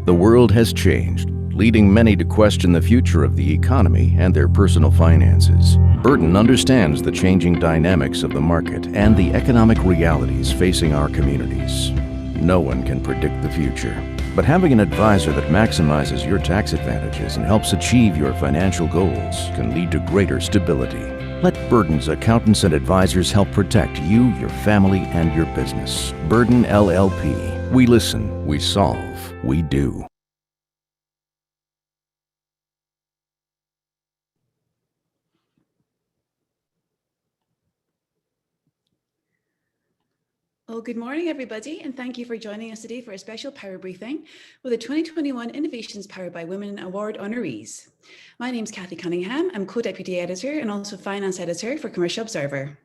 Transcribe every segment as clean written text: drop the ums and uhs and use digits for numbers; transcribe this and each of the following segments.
The world has changed, leading many to question the future of the economy and their personal finances. Burton understands the changing dynamics of the market and the economic realities facing our communities. No one can predict the future, but having an advisor that maximizes your tax advantages and helps achieve your financial goals can lead to greater stability. Let Burton's accountants and advisors help protect you, your family, and your business. Burton LLP. We listen, we solve, we do. Well, good morning, everybody, and thank you for joining us today for a special power briefing with the 2021 Innovations Powered by Women Award honorees. My name is Kathy Cunningham. I'm co-deputy editor and also finance editor for Commercial Observer.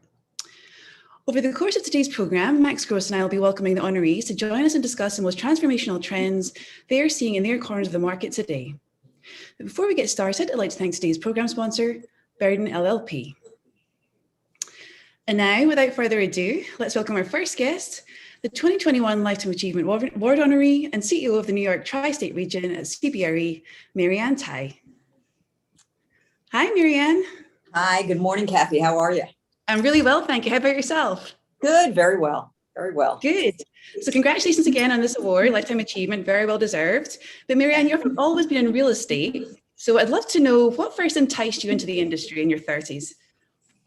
Over the course of today's programme, Max Gross and I will be welcoming the honorees to join us and discuss the most transformational trends they are seeing in their corners of the market today. But before we get started, I'd like to thank today's programme sponsor, Burton LLP. And now, without further ado, let's welcome our first guest, the 2021 Lifetime Achievement Award honoree and CEO of the New York Tri-State Region at CBRE, Marianne Tai. Hi, Marianne. Hi, good morning, Kathy. How are you? I'm really well, thank you. How about yourself? Good, very well, very well. Good. So congratulations again on this award, Lifetime Achievement, very well deserved. But Marianne, you've always been in real estate. So I'd love to know what first enticed you into the industry in your 30s?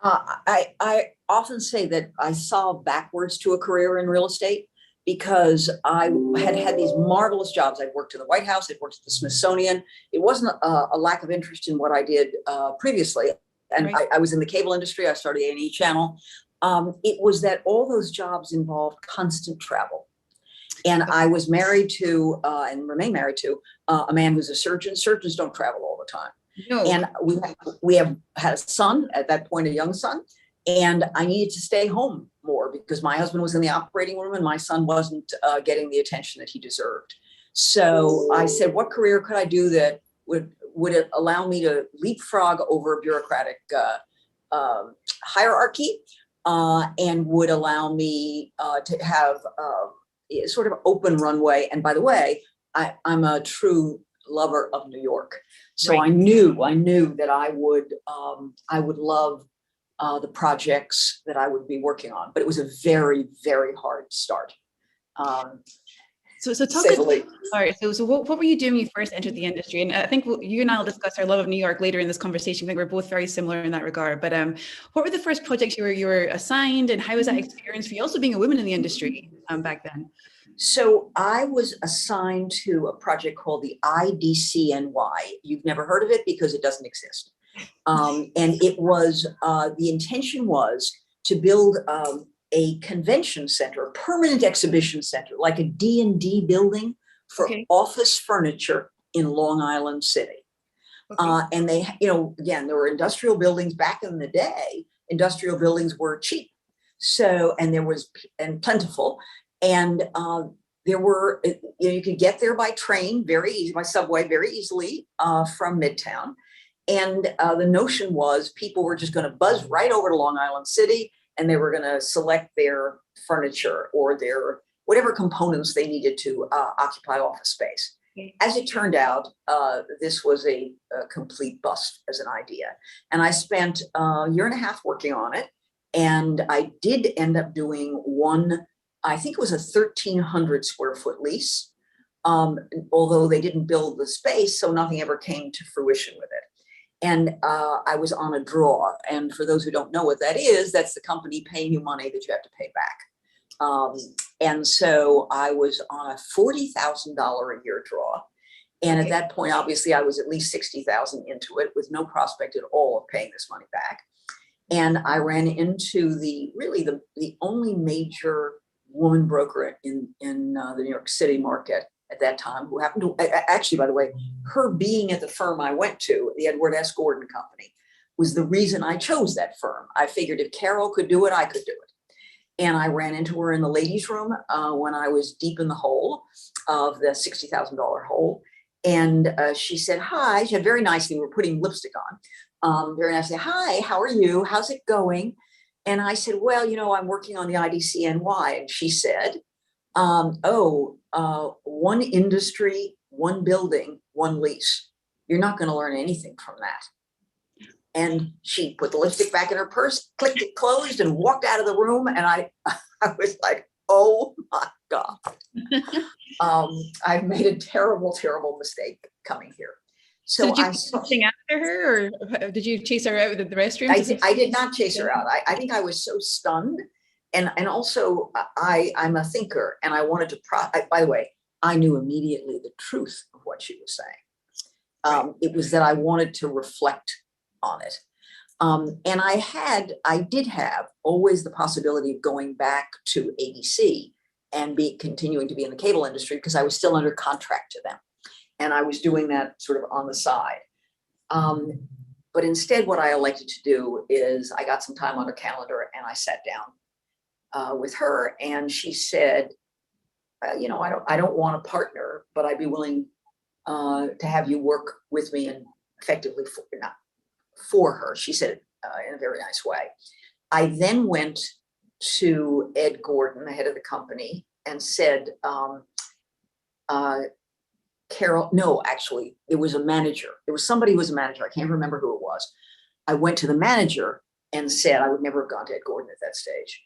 I often say that I saw backwards to a career in real estate because I had these marvelous jobs. I'd worked in the White House, I'd worked at the Smithsonian. It wasn't a lack of interest in what I did previously. And right. I was in the cable industry. I started A&E Channel. It was that all those jobs involved constant travel. And I was married to, and remain married to, a man who's a surgeon. Surgeons don't travel all the time. No. And we have had a son at that point, a young son, and I needed to stay home more because my husband was in the operating room and my son wasn't getting the attention that he deserved. So I said, what career could I do that would it allow me to leapfrog over a bureaucratic hierarchy and would allow me to have sort of open runway. And by the way, I'm a true lover of New York. So right. I knew that I would love the projects that I would be working on, but it was a very, very hard start. So talk us. All right. So what were you doing when you first entered the industry? And I think you and I will discuss our love of New York later in this conversation. I think we're both very similar in that regard. But what were the first projects you were assigned, and how was that experience for you? Also being a woman in the industry back then. So I was assigned to a project called the IDCNY. You've never heard of it because it doesn't exist. And it was, the intention was to build a convention center, a permanent exhibition center, like a D&D building for office furniture in Long Island City. And they, again, there were industrial buildings back in the day. Industrial buildings were cheap. So, and plentiful. And there were, you could get there by train very easy, by subway very easily from Midtown. And the notion was people were just going to buzz right over to Long Island City and they were going to select their furniture or their whatever components they needed to occupy office space. As it turned out, this was a complete bust as an idea. And I spent a year and a half working on it. And I did end up doing one, I think it was a 1,300 square foot lease, although they didn't build the space, so nothing ever came to fruition with it. And I was on a draw. And for those who don't know what that is, that's the company paying you money that you have to pay back. And so I was on a $40,000 a year draw. And at that point, obviously, I was at least $60,000 into it with no prospect at all of paying this money back. And I ran into the only major woman broker in the New York City market at that time, who happened to, actually, by the way, her being at the firm I went to, the Edward S. Gordon Company, was the reason I chose that firm. I figured if Carol could do it, I could do it. And I ran into her in the ladies' room when I was deep in the hole of the $60,000 hole. And she said, hi, she had very nicely, we were putting lipstick on, very nicely, hi, how are you? How's it going? And I said, well, I'm working on the IDCNY. And she said, one industry, one building, one lease. You're not going to learn anything from that. And she put the lipstick back in her purse, clicked it closed, and walked out of the room. And I was like, oh my God. I've made a terrible, terrible mistake coming here. So did you something after her, or did you chase her out of the restroom? I did not chase her out. I think I was so stunned. And also I'm a thinker, and I wanted to, by the way, I knew immediately the truth of what she was saying. It was that I wanted to reflect on it. And I did have always the possibility of going back to ABC and continuing to be in the cable industry, because I was still under contract to them. And I was doing that sort of on the side. But instead, what I elected to do is I got some time on her calendar, and I sat down with her, and she said, you know, I don't want a partner, but I'd be willing to have you work with me and effectively for her. She said it in a very nice way. I then went to Ed Gordon, the head of the company, and said, Carol, no, actually, it was a manager. It was somebody who was a manager. I can't remember who it was. I went to the manager and said, I would never have gone to Ed Gordon at that stage.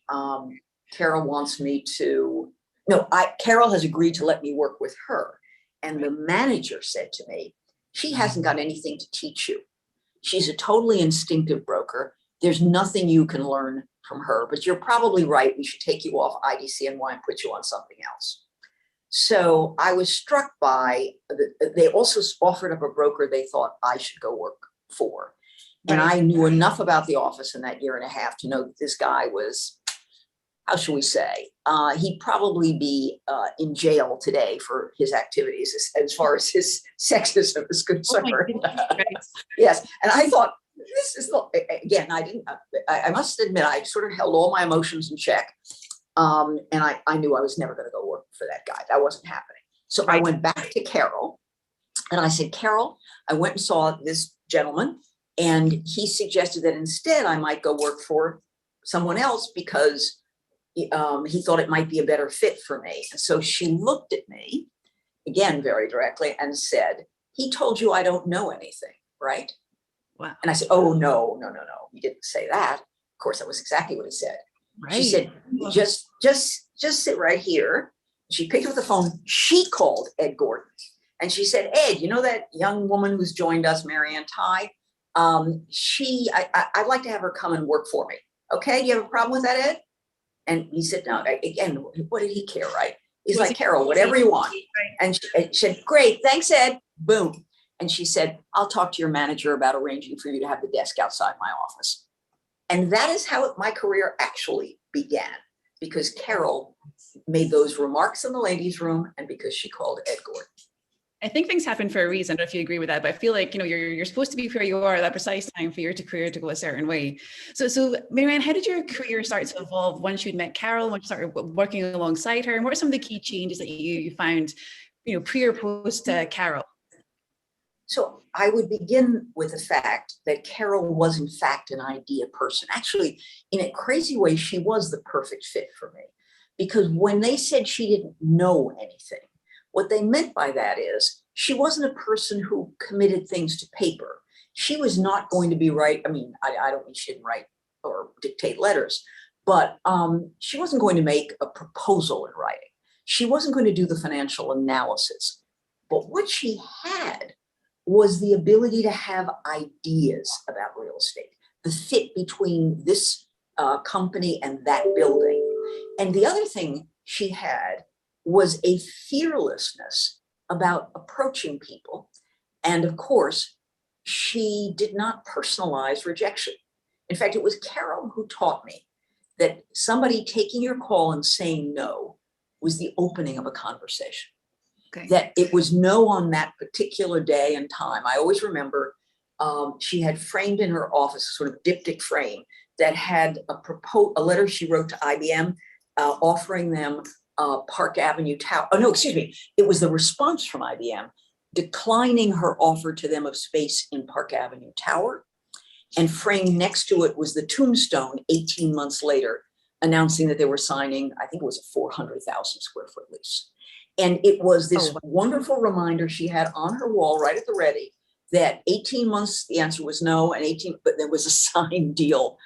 Carol wants me to, no, Carol has agreed to let me work with her. And the manager said to me, she hasn't got anything to teach you. She's a totally instinctive broker. There's nothing you can learn from her, but you're probably right. We should take you off IDCNY and put you on something else. So I was struck by, they also offered up a broker they thought I should go work for. And I knew enough about the office in that year and a half to know that this guy was, how should we say, he'd probably be in jail today for his activities as far as his sexism is concerned. Oh yes. And I thought, this is, again, I must admit, I sort of held all my emotions in check. And I knew I was never going to go work for that guy. That wasn't happening. So I went back to Carol and I said, Carol, I went and saw this gentleman, and he suggested that instead I might go work for someone else because he thought it might be a better fit for me. And so she looked at me again, very directly, and said, he told you I don't know anything, right? Wow. And I said, oh, no. He didn't say that. Of course, that was exactly what he said. Right. She said, just sit right here. She picked up the phone. She called Ed Gordon, and she said, Ed, you know that young woman who's joined us, Marianne Ty? I'd like to have her come and work for me. Okay, do you have a problem with that, Ed? And he said, no, again, what did he care, right? He's like, Carol, whatever you want. And she said, great, thanks, Ed. Boom. And she said, I'll talk to your manager about arranging for you to have the desk outside my office. And that is how my career actually began, because Carol made those remarks in the ladies' room and because she called Ed Gordon. I think things happen for a reason. I don't know if you agree with that, but I feel like, you know, you're supposed to be where you are at that precise time for your career to go a certain way. So Marianne, how did your career start to evolve once you'd met Carol, once you started working alongside her? And what are some of the key changes that you found, you know, pre or post Carol? So I would begin with the fact that Carol was in fact an idea person. Actually, in a crazy way, she was the perfect fit for me, because when they said she didn't know anything, what they meant by that is she wasn't a person who committed things to paper. She was not going to be right. I mean, I don't mean she didn't write or dictate letters, but she wasn't going to make a proposal in writing. She wasn't going to do the financial analysis. But what she had was the ability to have ideas about real estate, the fit between this company and that building. And the other thing she had was a fearlessness about approaching people. And of course, she did not personalize rejection. In fact, it was Carol who taught me that somebody taking your call and saying no was the opening of a conversation. Okay. That it was no on that particular day and time. I always remember she had framed in her office a sort of diptych frame that had a letter she wrote to IBM offering them Park Avenue Tower. Oh, no, excuse me. It was the response from IBM declining her offer to them of space in Park Avenue Tower. And framed next to it was the tombstone 18 months later, announcing that they were signing, I think it was a 400,000 square foot lease. And it was this wonderful reminder she had on her wall right at the ready that 18 months, the answer was no, and 18, but there was a signed deal,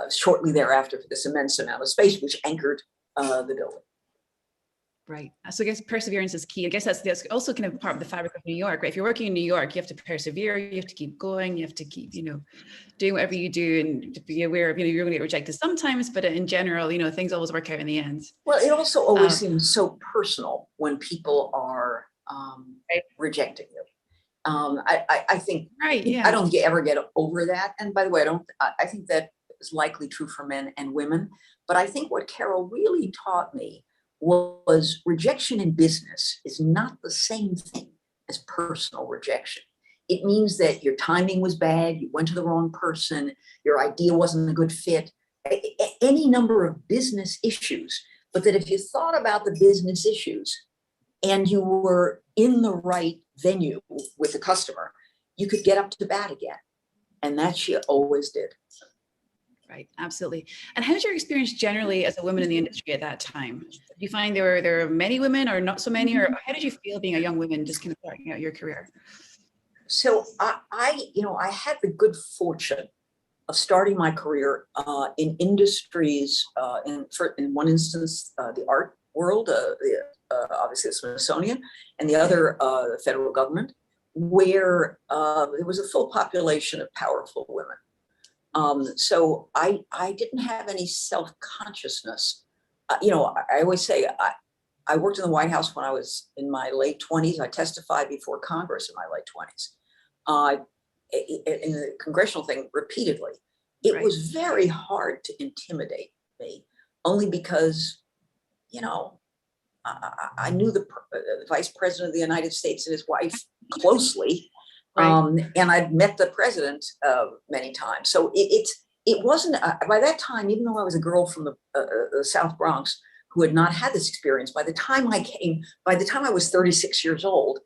shortly thereafter for this immense amount of space, which anchored the building. Right. So I guess perseverance is key. I guess that's also kind of part of the fabric of New York, right? If you're working in New York, you have to persevere, you have to keep going, you have to keep, doing whatever you do, and to be aware of, you're going to get rejected sometimes, but in general, things always work out in the end. Well, it also always seems so personal when people are rejecting you. I think, right, yeah. I don't think you ever get over that. And by the way, I think that is likely true for men and women. But I think what Carol really taught me was rejection in business is not the same thing as personal rejection. It means that your timing was bad, you went to the wrong person, your idea wasn't a good fit, any number of business issues. But that if you thought about the business issues and you were in the right venue with the customer, you could get up to bat again. And that she always did. Right, absolutely. And how's your experience generally as a woman in the industry at that time? Do you find there were many women or not so many, or how did you feel being a young woman just kind of starting out your career? So I had the good fortune of starting my career in industries, in one instance, the art world, obviously the Smithsonian, and the other, the federal government, where there was a full population of powerful women. So I didn't have any self-consciousness. I always say I worked in the White House when I was in my late 20s. I testified before Congress in my late 20s. In the congressional thing repeatedly. It was very hard to intimidate me, only because, I knew the Vice President of the United States and his wife closely. And I'd met the president many times. So it wasn't, by that time, even though I was a girl from the South Bronx who had not had this experience, by the time I was 36 years old,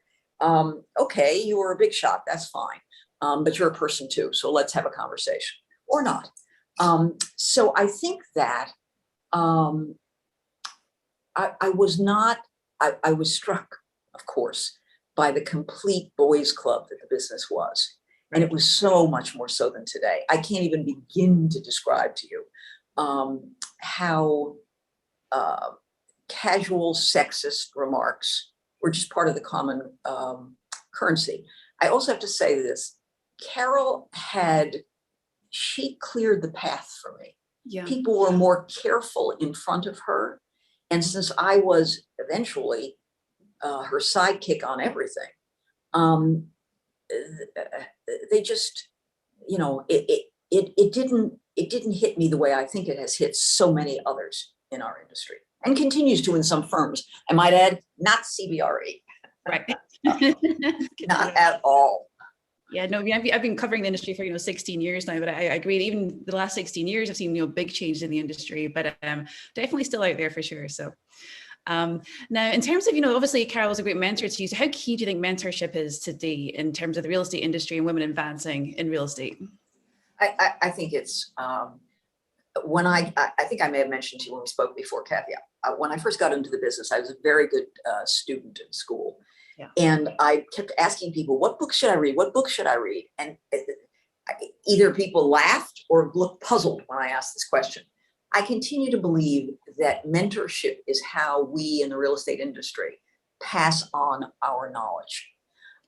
okay, you were a big shot, that's fine. But you're a person too, so let's have a conversation, or not. So I think that I was struck, of course, by the complete boys' club that the business was. And it was so much more so than today. I can't even begin to describe to you how casual sexist remarks were just part of the common currency. I also have to say this, Carol she cleared the path for me. Yeah. People were more careful in front of her. And since I was eventually her sidekick on everything, they just, it didn't hit me the way I think it has hit so many others in our industry, and continues to in some firms. I might add, not CBRE. Right. Not at all. Yeah, no, I've been covering the industry for 16 years now, but I agree. Even the last 16 years, I've seen big changes in the industry, but definitely still out there for sure. So now, in terms of obviously Carol was a great mentor to you. So how key do you think mentorship is today in terms of the real estate industry and women advancing in real estate? I think it's when I think I may have mentioned to you when we spoke before, Kathy. When I first got into the business, I was a very good student in school. Yeah. And I kept asking people, what book should I read? What book should I read? And either people laughed or looked puzzled when I asked this question. I continue to believe that mentorship is how we in the real estate industry pass on our knowledge.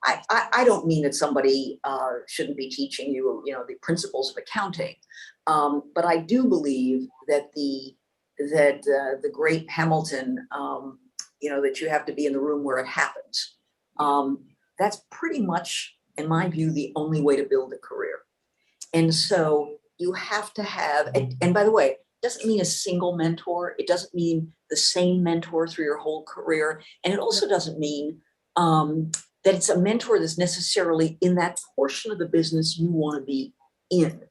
I don't mean that somebody shouldn't be teaching you, the principles of accounting, but I do believe that the great Hamilton, that you have to be in the room where it happens. That's pretty much, in my view, the only way to build a career. And so you have to have, and by the way, it doesn't mean a single mentor. It doesn't mean the same mentor through your whole career. And it also doesn't mean that it's a mentor that's necessarily in that portion of the business you want to be in.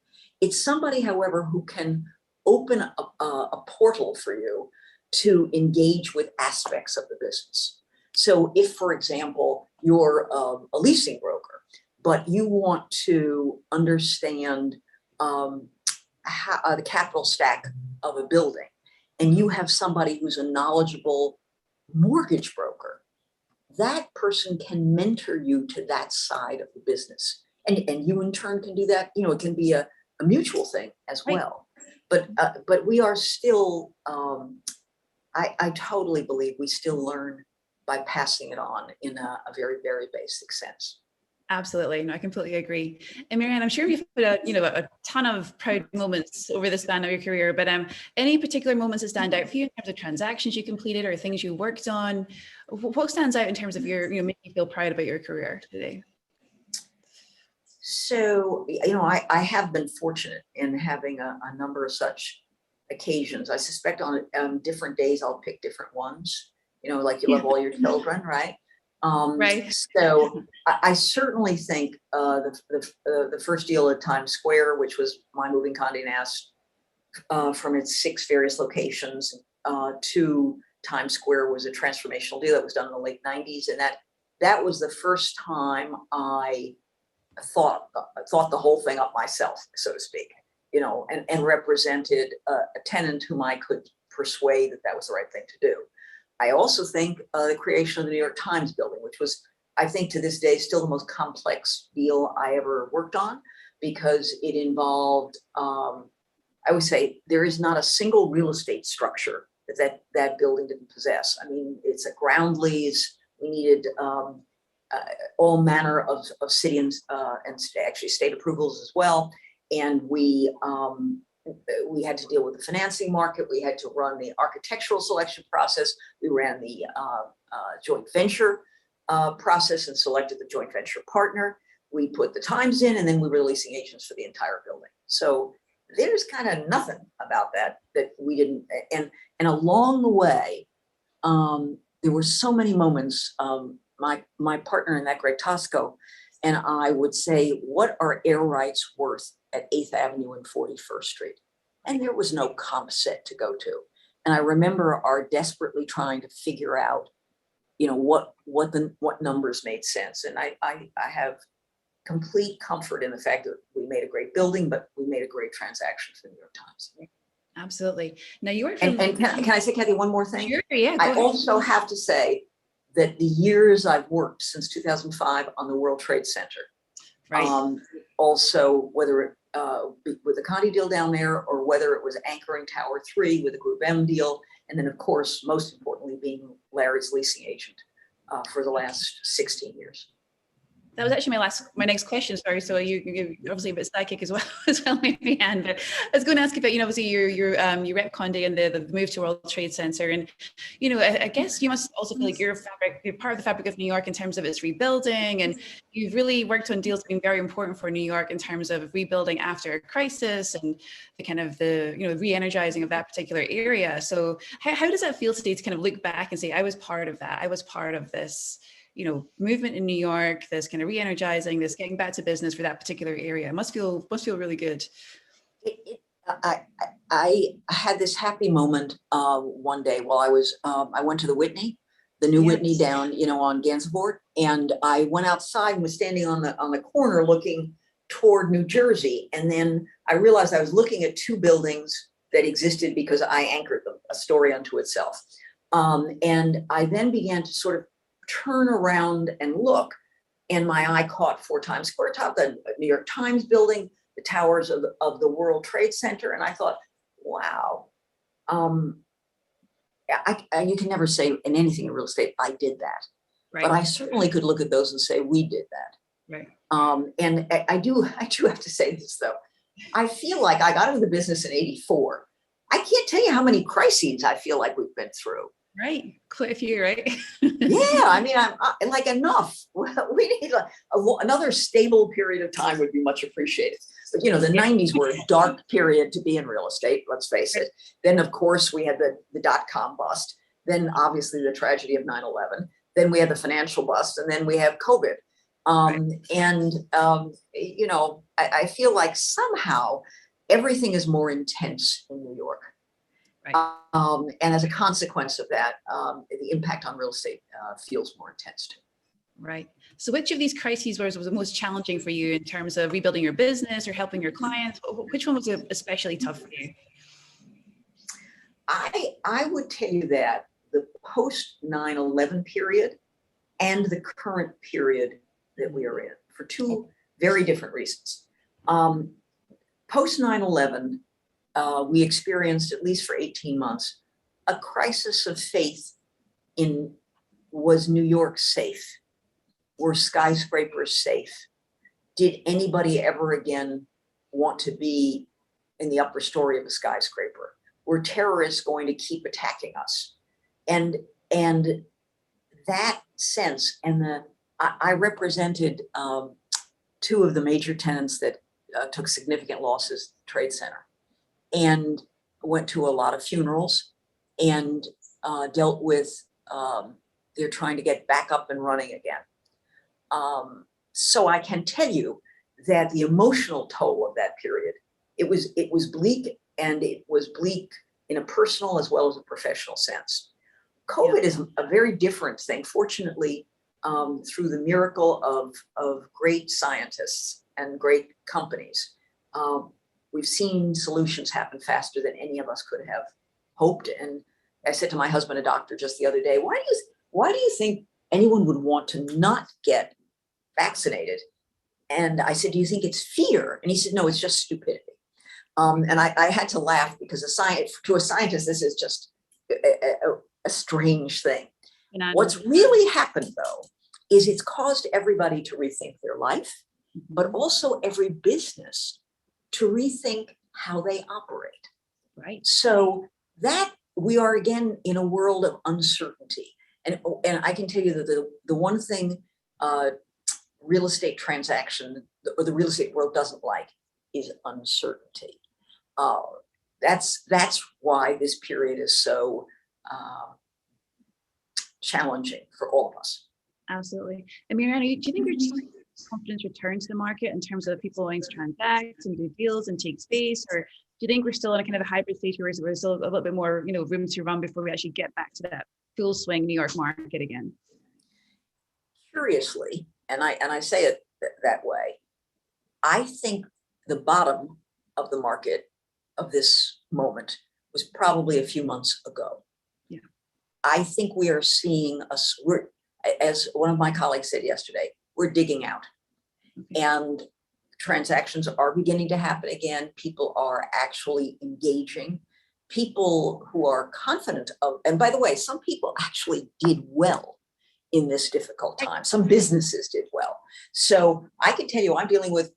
It's somebody, however, who can open a portal for you to engage with aspects of the business. So if, for example, you're a leasing broker, but you want to understand the capital stack of a building, and you have somebody who's a knowledgeable mortgage broker, that person can mentor you to that side of the business. And you in turn can do that. You know, it can be a mutual thing as well. But we are still, I totally believe we still learn by passing it on in a very, very basic sense. Absolutely. No, I completely agree. And Marianne, I'm sure you've put a ton of proud moments over the span of your career, but any particular moments that stand out for you in terms of transactions you completed or things you worked on? What stands out in terms of your, making you feel proud about your career today? So, I have been fortunate in having a number of such occasions. I suspect on different days, I'll pick different ones, like you love all your children, right? Right. So I certainly think the first deal at Times Square, which was my moving Condé Nast, from its 6 various locations to Times Square, was a transformational deal that was done in the late 90s. And that was the first time I thought the whole thing up myself, so to speak, and represented a tenant whom I could persuade that was the right thing to do. I also think the creation of the New York Times building, which was, I think to this day, still the most complex deal I ever worked on, because it involved, I would say, there is not a single real estate structure that building didn't possess. I mean, it's a ground lease. We needed all manner of city and actually state approvals as well. And we had to deal with the financing market. We had to run the architectural selection process. We ran the joint venture process and selected the joint venture partner. We put the times in, and then we were leasing agents for the entire building. So there's kind of nothing about that we didn't. And along the way, there were so many moments. My partner in that, Greg Tosco, and I would say, what are air rights worth at 8th Avenue and 41st Street? And there was no comp set to go to. And I remember our desperately trying to figure out, what numbers made sense. And I have complete comfort in the fact that we made a great building, but we made a great transaction for the New York Times. Absolutely. Now you are and can I say, Kathy, one more thing? Sure, yeah. I also have to say that the years I've worked since 2005 on the World Trade Center, right. Also whether it with the Conti deal down there, or whether it was anchoring Tower 3 with a Group M deal, and then of course, most importantly, being Larry's leasing agent for the last 16 years. That was actually my next question. Sorry, so you're obviously a bit psychic as well, maybe. And but I was going to ask you about, obviously you rep Condé and the move to World Trade Center, and I guess you must also feel like you're part of the fabric of New York in terms of its rebuilding, and you've really worked on deals being very important for New York in terms of rebuilding after a crisis and the kind of re-energizing of that particular area. So how does that feel today to kind of look back and say, I was part of that, I was part of this movement in New York, this kind of re-energizing, this getting back to business for that particular area? It must feel really good. I had this happy moment one day while I went to the Whitney, the new Whitney down, on Gansevoort, and I went outside and was standing on the corner looking toward New Jersey, and then I realized I was looking at 2 buildings that existed because I anchored them, a story unto itself, and I then began to sort of turn around and look, and my eye caught 4 Times Square top, the New York Times building, the towers of the World Trade Center, and I thought, wow, you can never say in anything in real estate, I did that, right. But I certainly could look at those and say, we did that, right. And I do have to say this though, I feel like I got into the business in '84. I can't tell you how many crises I feel like we've been through. Right, quite a few, right? Yeah, I mean, I'm like, enough. We need another stable period of time would be much appreciated. But the 90s were a dark period to be in real estate, let's face it. Then of course we had the dot-com bust, then obviously the tragedy of 9/11, then we had the financial bust, and then we have COVID. And I feel like somehow everything is more intense in New York. Right. And as a consequence of that, the impact on real estate feels more intense too. Right. So which of these crises was the most challenging for you in terms of rebuilding your business or helping your clients? Which one was especially tough for you? I would tell you that the post 9/11 period and the current period that we are in, for two very different reasons. Post 9/11, we experienced, at least for 18 months, a crisis of faith in, was New York safe? Were skyscrapers safe? Did anybody ever again want to be in the upper story of a skyscraper? Were terrorists going to keep attacking us? And that sense, and I represented two of the major tenants that took significant losses, Trade Center, and went to a lot of funerals and dealt with, they're trying to get back up and running again. So I can tell you that the emotional toll of that period, it was bleak, and it was bleak in a personal as well as a professional sense. COVID is a very different thing. Fortunately, through the miracle of great scientists and great companies, we've seen solutions happen faster than any of us could have hoped. And I said to my husband, a doctor, just the other day, why do you think anyone would want to not get vaccinated? And I said, do you think it's fear? And he said, no, it's just stupidity. And I had to laugh, because to a scientist, this is just a strange thing. What's really happened, though, is it's caused everybody to rethink their life, but also every business to rethink how they operate. Right. So that we are again in a world of uncertainty. And I can tell you that the one thing real estate transaction, or the real estate world, doesn't like is uncertainty. That's why this period is so challenging for all of us. Absolutely. And Mariana, do you think you're seeing confidence return to the market in terms of people wanting to transact and do deals and take space, or do you think we're still in a kind of a hybrid stage where there's still a little bit more, room to run before we actually get back to that full swing New York market again? Curiously, and I say it that way, I think the bottom of the market of this moment was probably a few months ago. Yeah. I think we are seeing as one of my colleagues said yesterday, we're digging out. Okay. And transactions are beginning to happen again. People are actually engaging. People who are confident of, and by the way, some people actually did well in this difficult time. Some businesses did well. So I can tell you, I'm dealing with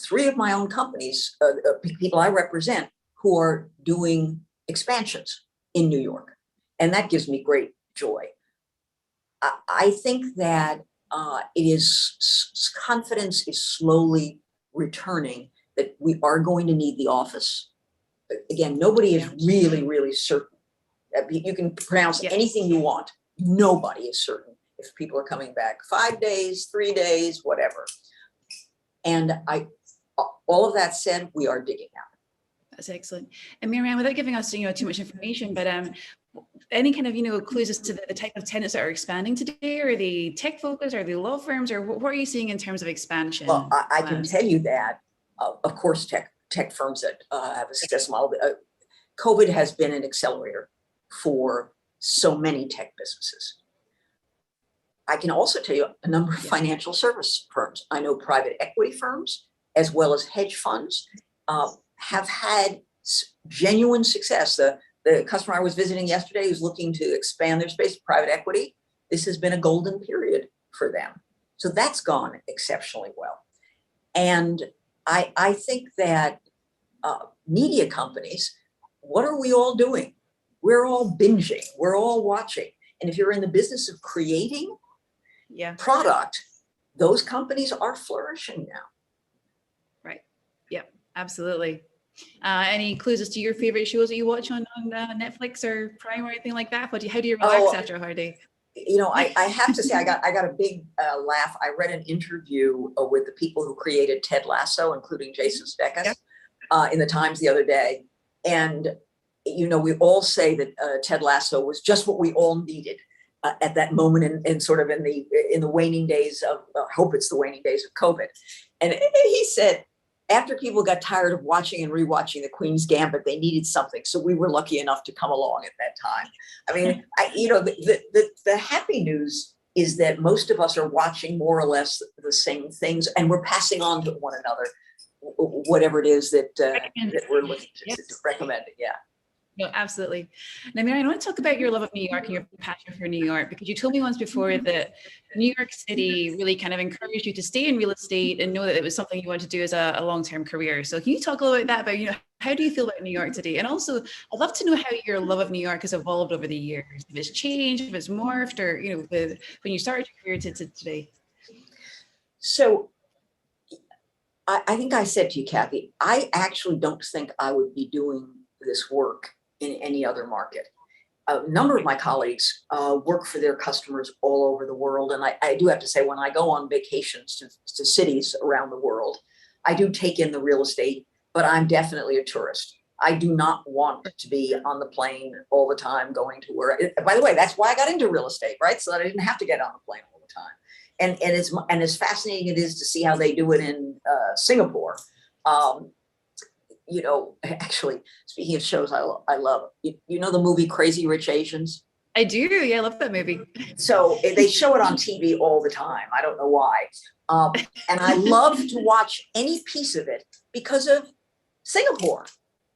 3 of my own companies, people I represent, who are doing expansions in New York. And that gives me great joy. I think that confidence is slowly returning, that we are going to need the office. Again, nobody is really, really certain. You can pronounce anything you want. Nobody is certain if people are coming back 5 days, 3 days, whatever. And all of that said, we are digging out. That's excellent. And Marianne, without giving us, too much information, but any kind of, clues as to the type of tenants that are expanding today? Are they tech focused? Are they law firms? Or what are you seeing in terms of expansion? Well, I can tell you that, of course, tech firms that have a success model. COVID has been an accelerator for so many tech businesses. I can also tell you a number of financial service firms. I know private equity firms, as well as hedge funds, have had genuine success. The customer I was visiting yesterday who's looking to expand their space, private equity, this has been a golden period for them. So that's gone exceptionally well. And I think that media companies, what are we all doing? We're all binging, we're all watching. And if you're in the business of creating product, those companies are flourishing now. Right. Yep, absolutely. Any clues as to your favorite shows that you watch on Netflix or Prime or anything like that? How do you relax after a hard day? I have to say, I got a big laugh. I read an interview with the people who created Ted Lasso, including Jason Sudeikis, in the Times the other day. And, we all say that Ted Lasso was just what we all needed. at that moment and sort of in the waning days of, I hope it's the waning days of COVID. And he said, after people got tired of watching and rewatching the Queen's Gambit, they needed something. So we were lucky enough to come along at that time. I mean, the happy news is that most of us are watching more or less the same things, and we're passing on to one another whatever it is that we're looking to recommend. Yeah. No, absolutely. Now, Mary, I want to talk about your love of New York and your passion for New York, because you told me once before that New York City really kind of encouraged you to stay in real estate and know that it was something you wanted to do as a long-term career. So can you talk a little about that, about, how do you feel about New York today? And also, I'd love to know how your love of New York has evolved over the years, if it's changed, if it's morphed, or, when you started your career to today. So I think I said to you, Kathy, I actually don't think I would be doing this work in any other market. A number of my colleagues work for their customers all over the world. And I do have to say, when I go on vacations to cities around the world, I do take in the real estate, but I'm definitely a tourist. I do not want to be on the plane all the time going to where, by the way, that's why I got into real estate, right? So that I didn't have to get on the plane all the time. And as fascinating it is to see how they do it in Singapore, actually, speaking of shows I love, you know the movie Crazy Rich Asians? I do. Yeah, I love that movie. So they show it on TV all the time. I don't know why. And I love to watch any piece of it because of Singapore.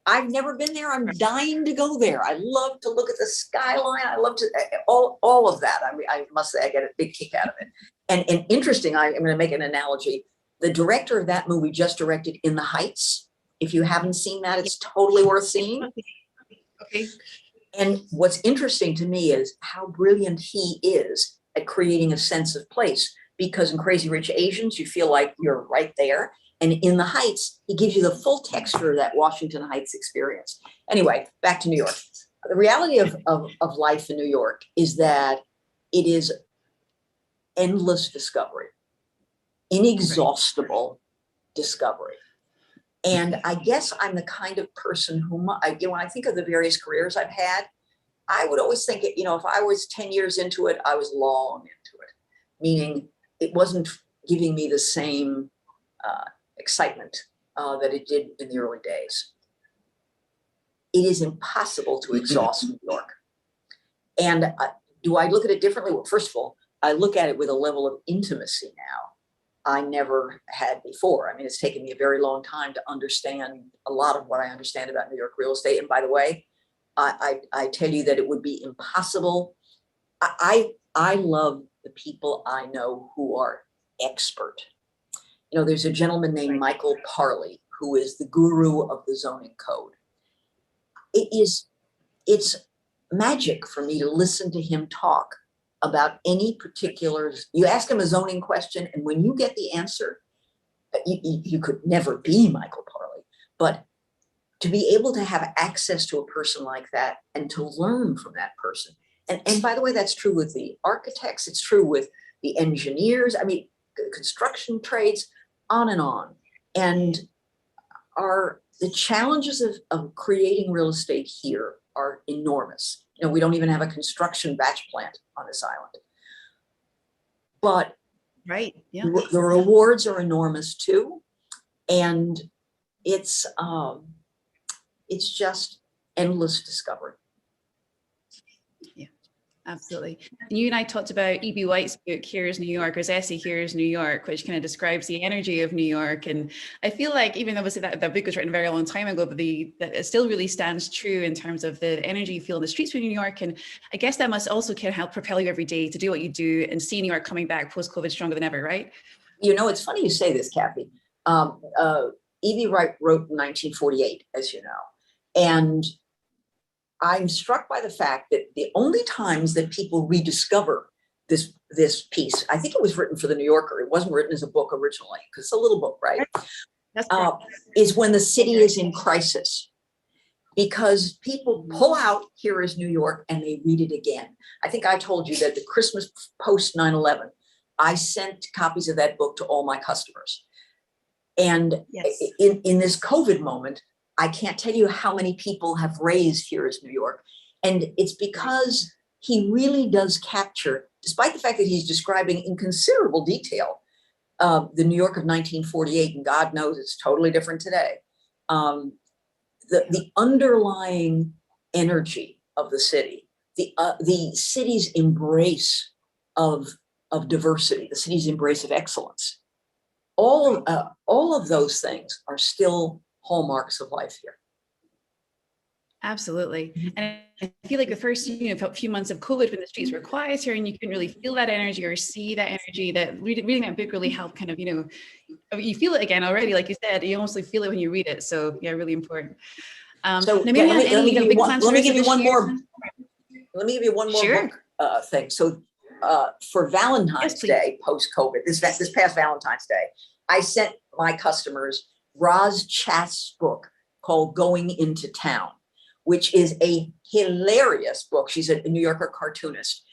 I've never been there. I'm dying to go there. I love to look at the skyline. I love to all of that. I mean, I must say I get a big kick out of it. And interesting, I'm going to make an analogy. The director of that movie just directed In the Heights. If you haven't seen that, it's totally worth seeing. Okay. And what's interesting to me is how brilliant he is at creating a sense of place, because in Crazy Rich Asians, you feel like you're right there. And In the Heights, he gives you the full texture of that Washington Heights experience. Anyway, back to New York. The reality of life in New York is that it is endless discovery, inexhaustible discovery. And I guess I'm the kind of person who, when I think of the various careers I've had, I would always think, if I was 10 years into it, I was long into it, meaning it wasn't giving me the same excitement that it did in the early days. It is impossible to exhaust New York. And do I look at it differently? Well, first of all, I look at it with a level of intimacy now I never had before. I mean, it's taken me a very long time to understand a lot of what I understand about New York real estate. And by the way, I tell you that it would be impossible. I love the people I know who are expert. There's a gentleman named Michael Parley, who is the guru of the zoning code. It's magic for me to listen to him talk about any particular, you ask him a zoning question, and when you get the answer, you could never be Michael Parley, but to be able to have access to a person like that and to learn from that person. And by the way, that's true with the architects, it's true with the engineers, I mean, the construction trades, on and on. And the challenges of creating real estate here are enormous. We don't even have a construction batch plant on this island. But right, yeah, the rewards are enormous too. And it's just endless discovery. Absolutely. And you and I talked about E.B. White's book, Here's New York, or his essay, Here's New York, which kind of describes the energy of New York. And I feel like, even obviously that book was written a very long time ago, but that it still really stands true in terms of the energy you feel in the streets of New York. And I guess that must also kind of help propel you every day to do what you do and see New York coming back post-COVID stronger than ever, right? It's funny you say this, Kathy. E.B. White wrote in 1948, as you know, and I'm struck by the fact that the only times that people rediscover this piece, I think it was written for the New Yorker. It wasn't written as a book originally, because it's a little book, right? Is when the city is in crisis, because people pull out Here Is New York and they read it again. I think I told you that the Christmas post 9/11, I sent copies of that book to all my customers. And yes, in this COVID moment, I can't tell you how many people have raised Here Is New York. And it's because he really does capture, despite the fact that he's describing in considerable detail the New York of 1948, and God knows it's totally different today. The underlying energy of the city, the city's embrace of diversity, the city's embrace of excellence, all of those things are still hallmarks of life here. Absolutely. And I feel like the first few months of COVID, when the streets were quieter and you couldn't really feel that energy or see that energy, that reading that book really helped kind of, you feel it again already, like you said, you almost feel it when you read it. So yeah, really important. So let me give you one more. Let me give you one more Sure. book thing. So for Valentine's Day, post-COVID, this past Valentine's Day, I sent my customers Roz Chast's book called Going Into Town, which is a hilarious book. She's a New Yorker cartoonist,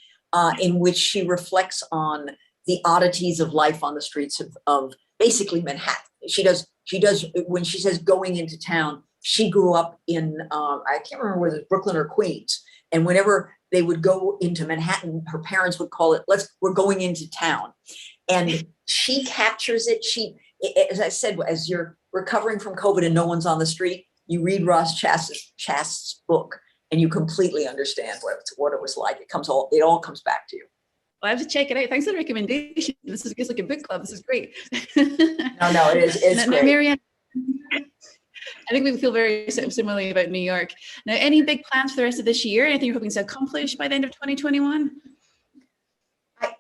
in which she reflects on the oddities of life on the streets of basically Manhattan. She does, when she says going into town, she grew up in, I can't remember whether it's Brooklyn or Queens. And whenever they would go into Manhattan, her parents would call it, we're going into town. And she captures it. As I said, as you're recovering from COVID and no one's on the street, you read Roz Chast's book and you completely understand what it was like. It all comes back to you. Well, I have to check it out. Thanks for the recommendation. This is like a book club. This is great. No, it is. It's great. Marianne, I think we feel very similarly about New York. Now, any big plans for the rest of this year? Anything you're hoping to accomplish by the end of 2021?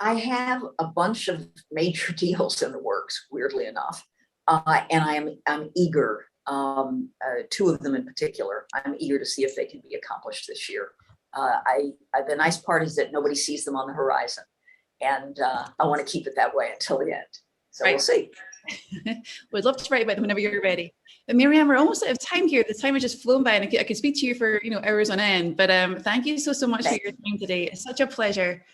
I have a bunch of major deals in the works, weirdly enough, and I'm eager. Two of them in particular, I'm eager to see if they can be accomplished this year. The nice part is that nobody sees them on the horizon, and I want to keep it that way until the end. So We'll see. We'd love to write about them whenever you're ready. But Marianne, we're almost out of time here. The time has just flown by, and I could speak to you for hours on end. But thank you so much for your time today. It's such a pleasure.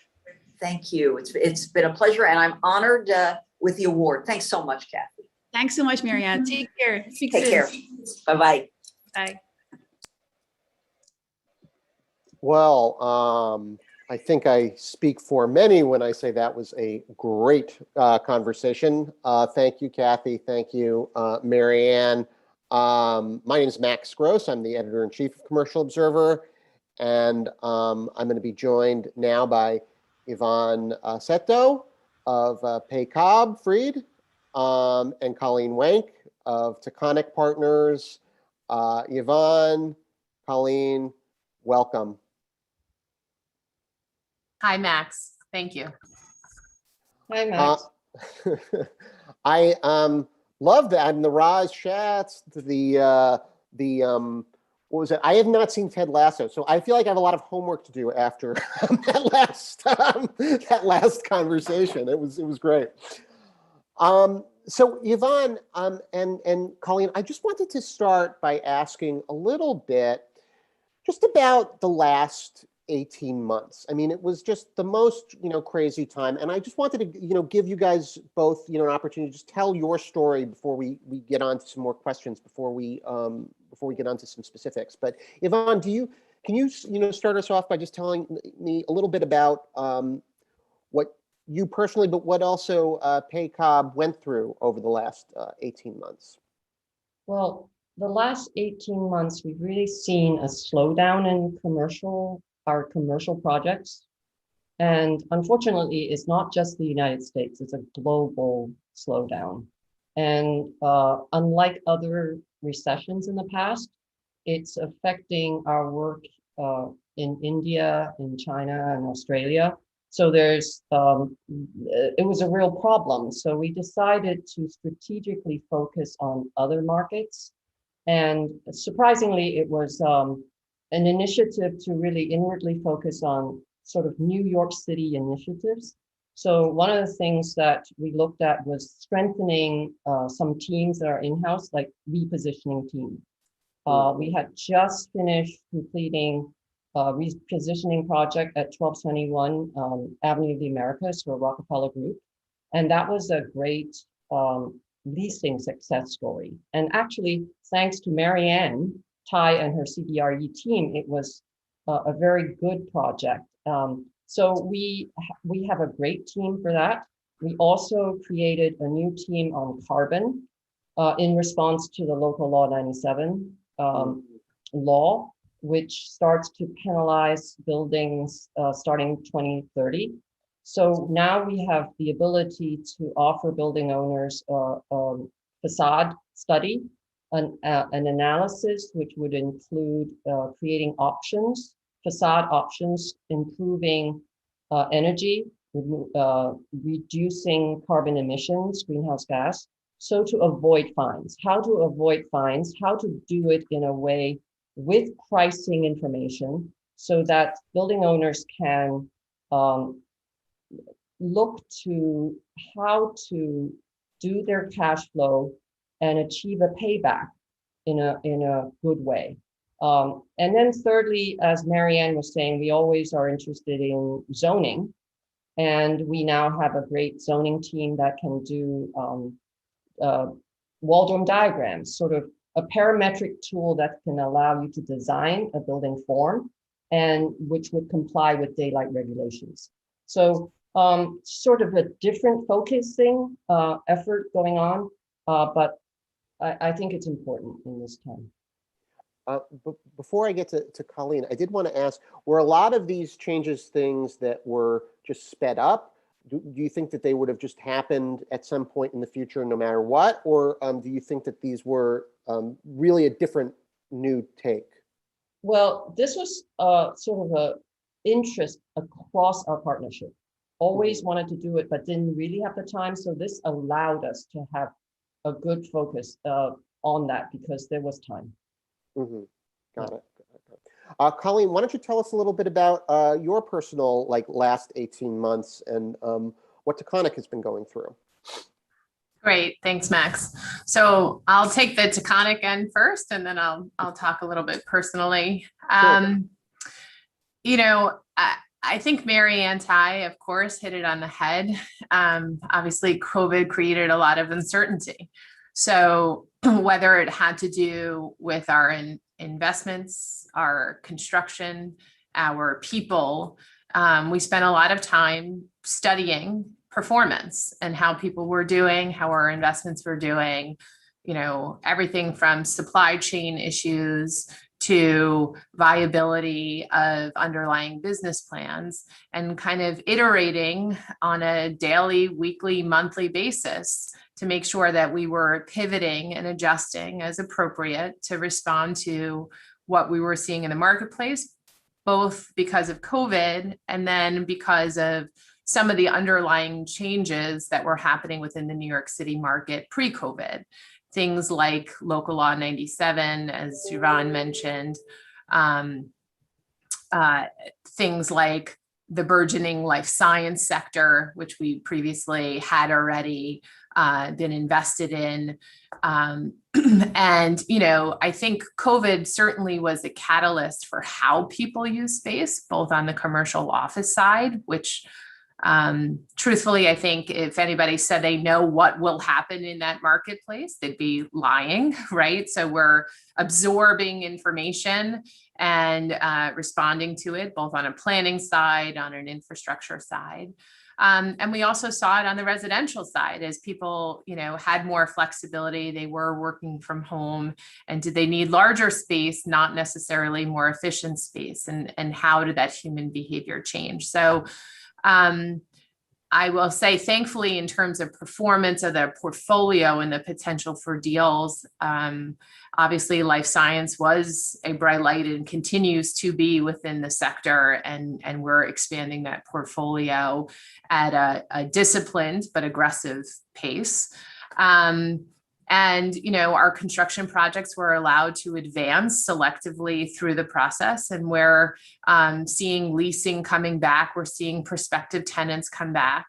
Thank you. It's been a pleasure, and I'm honored with the award. Thanks so much, Kathy. Thanks so much, Marianne. Take care. Take care. Bye-bye. Bye. Well, I think I speak for many when I say that was a great conversation. Thank you, Kathy. Thank you, Marianne. My name is Max Gross. I'm the editor-in-chief of Commercial Observer, and I'm going to be joined now by Yvonne Seto of Paycobb Freed, and Colleen Wank of Taconic Partners. Yvonne, Colleen, welcome. Hi, Max. Thank you. Hi, Max. I love that. And the Roz Chats, what was it? I have not seen Ted Lasso, so I feel like I have a lot of homework to do after that last conversation. It was great. So Yvonne and Colleen, I just wanted to start by asking a little bit just about the last 18 months. I mean, it was just the most, crazy time. And I just wanted to, give you guys both, an opportunity to just tell your story before we get on to some more questions, before we get on to some specifics. But Yvonne, can you start us off by just telling me a little bit about what you personally, but what also Paycobb went through over the last 18 months? Well, the last 18 months, we've really seen a slowdown in our commercial projects. And unfortunately, it's not just the United States, it's a global slowdown. And unlike other recessions in the past, it's affecting our work in India, in China, and Australia. So it was a real problem. So we decided to strategically focus on other markets. And surprisingly, it was an initiative to really inwardly focus on sort of New York City initiatives. So one of the things that we looked at was strengthening some teams that are in-house, like repositioning team. We had just finished completing a repositioning project at 1221 Avenue of the Americas for Rockefeller Group. And that was a great leasing success story. And actually, thanks to Marianne, Ty and her CBRE team, it was a very good project. So we have a great team for that. We also created a new team on carbon in response to the local law 97 law, which starts to penalize buildings starting 2030. So now we have the ability to offer building owners facade study, an analysis which would include creating options, facade options, improving energy, reducing carbon emissions, greenhouse gas, so to avoid fines. How to avoid fines, how to do it in a way with pricing information so that building owners can look to how to do their cash flow and achieve a payback in a good way. And then thirdly, as Marianne was saying, we always are interested in zoning. And we now have a great zoning team that can do Waldron diagrams, sort of a parametric tool that can allow you to design a building form and which would comply with daylight regulations. So sort of a different focusing effort going on, but I think it's important in this time. Before I get to Colleen, I did want to ask, were a lot of these changes things that were just sped up? Do you think that they would have just happened at some point in the future no matter what? Or do you think that these were really a different new take? Well, this was sort of a interest across our partnership. Always wanted to do it, but didn't really have the time. So this allowed us to have a good focus on that because there was time. Mm-hmm. Got it. Colleen, why don't you tell us a little bit about your personal last 18 months and what Taconic has been going through? Great, thanks, Max. So I'll take the Taconic end first, and then I'll talk a little bit personally. Sure. You know, I think Marianne Tai, of course, hit it on the head. Obviously, COVID created a lot of uncertainty. So whether it had to do with our investments, our construction, our people, we spent a lot of time studying performance and how people were doing, how our investments were doing, you know, everything from supply chain issues to viability of underlying business plans, and kind of iterating on a daily, weekly, monthly basis to make sure that we were pivoting and adjusting as appropriate to respond to what we were seeing in the marketplace, both because of COVID and then because of some of the underlying changes that were happening within the New York City market pre-COVID. Things like local law 97, as Yvonne mentioned, things like the burgeoning life science sector, which we previously had already been invested in. And, you know, I think COVID certainly was a catalyst for how people use space, both on the commercial office side, which truthfully, I think if anybody said they know what will happen in that marketplace, they'd be lying, right? So we're absorbing information and responding to it, both on a planning side, on an infrastructure side. And we also saw it on the residential side as people, you know, had more flexibility. They were working from home, and did they need larger space, not necessarily more efficient space, and how did that human behavior change? So I will say, thankfully, in terms of performance of the portfolio and the potential for deals, obviously life science was a bright light and continues to be within the sector, and we're expanding that portfolio at a disciplined but aggressive pace. And, you know, our construction projects were allowed to advance selectively through the process, and we're seeing leasing coming back. We're seeing prospective tenants come back.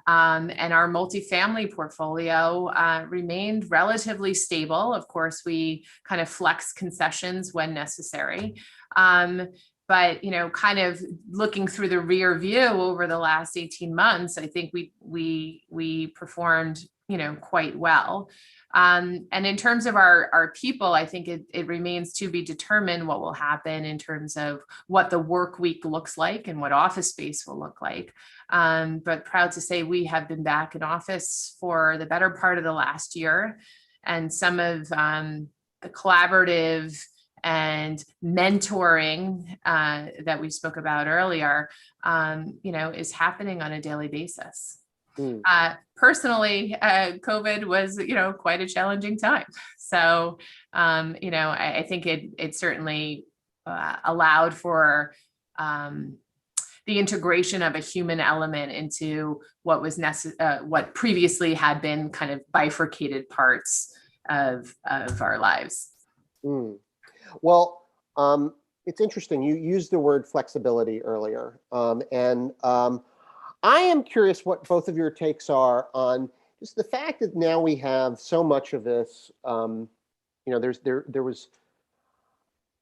And our multifamily portfolio remained relatively stable. Of course, we kind of flex concessions when necessary. But, you know, kind of looking through the rear view over the last 18 months, I think we performed quite well. And in terms of our people, I think it remains to be determined what will happen in terms of what the work week looks like and what office space will look like. But proud to say we have been back in office for the better part of the last year. And some of the collaborative and mentoring that we spoke about earlier, is happening on a daily basis. Personally, COVID was, quite a challenging time. So, I think it certainly allowed for the integration of a human element into what was what previously had been kind of bifurcated parts of our lives. Well, it's interesting. You used the word flexibility earlier, and I am curious what both of your takes are on just the fact that now we have so much of this. There was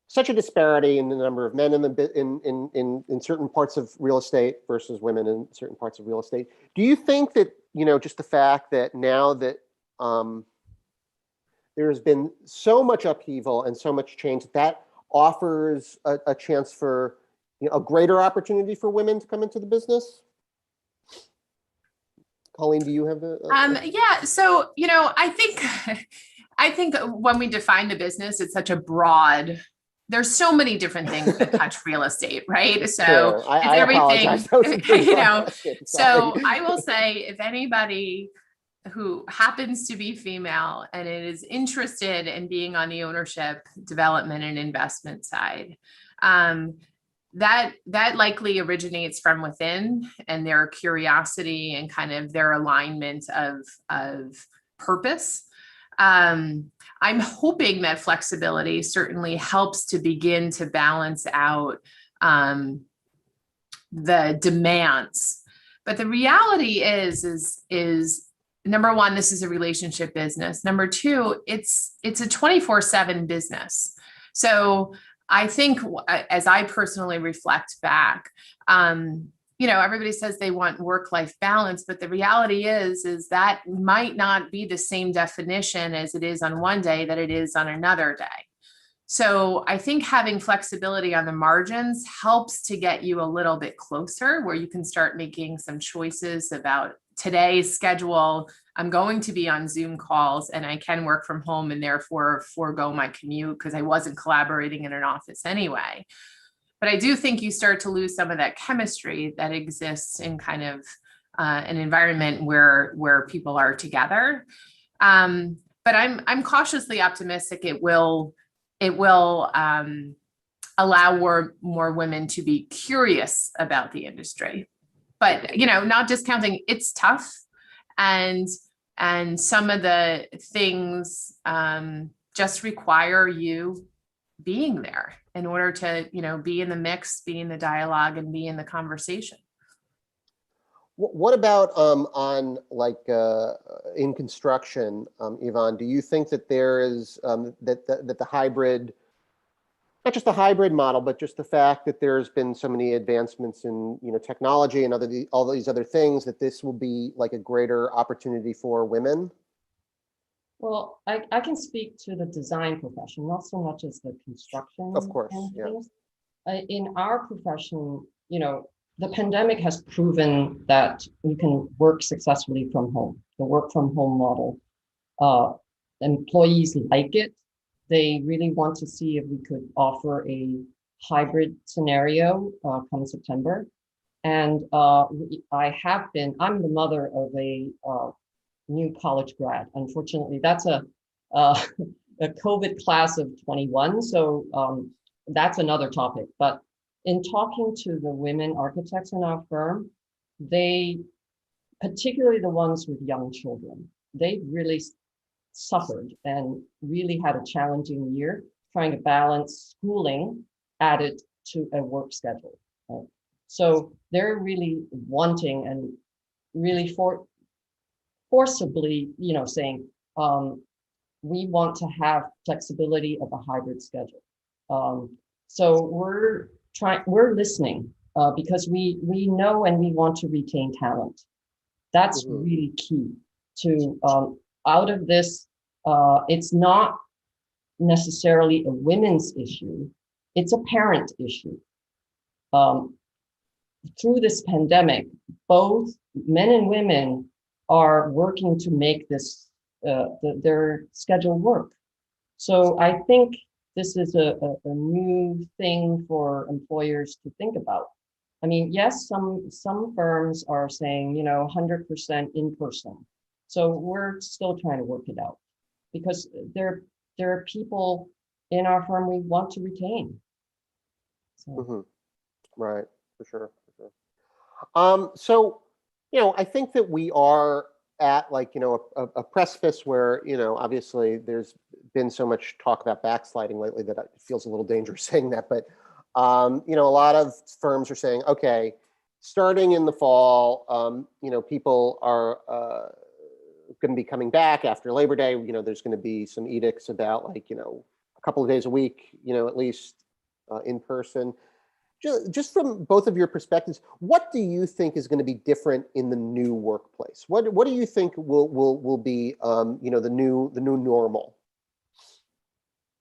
such a disparity in the number of men in certain parts of real estate versus women in certain parts of real estate. Do you think that just the fact that now that there has been so much upheaval and so much change that offers a chance for a greater opportunity for women to come into the business? Colleen, do you have the? Yeah. So, I think when we define the business, it's such a broad, there's so many different things that touch real estate, right? So sure. I everything, apologize. So I will say, if anybody who happens to be female and is interested in being on the ownership, development, and investment side, that likely originates from within and their curiosity and kind of their alignment of purpose. I'm hoping that flexibility certainly helps to begin to balance out the demands. But the reality is number one, this is a relationship business. Number two, it's a 24/7 business. So I think as I personally reflect back, everybody says they want work-life balance, but the reality is that might not be the same definition as it is on one day that it is on another day. So I think having flexibility on the margins helps to get you a little bit closer where you can start making some choices about today's schedule. I'm going to be on Zoom calls and I can work from home and therefore forego my commute because I wasn't collaborating in an office anyway. But I do think you start to lose some of that chemistry that exists in kind of an environment where people are together. But I'm cautiously optimistic it will allow more women to be curious about the industry. But not discounting, it's tough, and some of the things just require you being there in order to be in the mix, be in the dialogue, and be in the conversation. What about on in construction, Yvonne? Do you think that there is that the hybrid, not just the hybrid model, but just the fact that there's been so many advancements in technology and all these other things, that this will be like a greater opportunity for women? Well, I can speak to the design profession, not so much as the construction. Of course, yeah. In our profession, the pandemic has proven that you can work successfully from home. The work from home model, employees like it. They really want to see if we could offer a hybrid scenario come September. And I'm the mother of a new college grad. Unfortunately, that's a COVID class of 21. So that's another topic. But in talking to the women architects in our firm, they, particularly the ones with young children, they really suffered and really had a challenging year trying to balance schooling added to a work schedule. Right? So they're really wanting and really forcibly, saying, we want to have flexibility of a hybrid schedule. So we're listening because we know and we want to retain talent. That's really key. to out of this. It's not necessarily a women's issue; it's a parent issue. Through this pandemic, both men and women are working to make this their schedule work. So I think this is a new thing for employers to think about. I mean, yes, some firms are saying, 100% in person. So we're still trying to work it out because there are people in our firm we want to retain. So. Right, for sure. So, I think that we are at a precipice where, obviously there's been so much talk about backsliding lately that it feels a little dangerous saying that, but, a lot of firms are saying, okay, starting in the fall, people are going to be coming back after Labor Day. There's going to be some edicts about a couple of days a week, at least in person. Just from both of your perspectives, what do you think is going to be different in the new workplace? What do you think will be the new normal?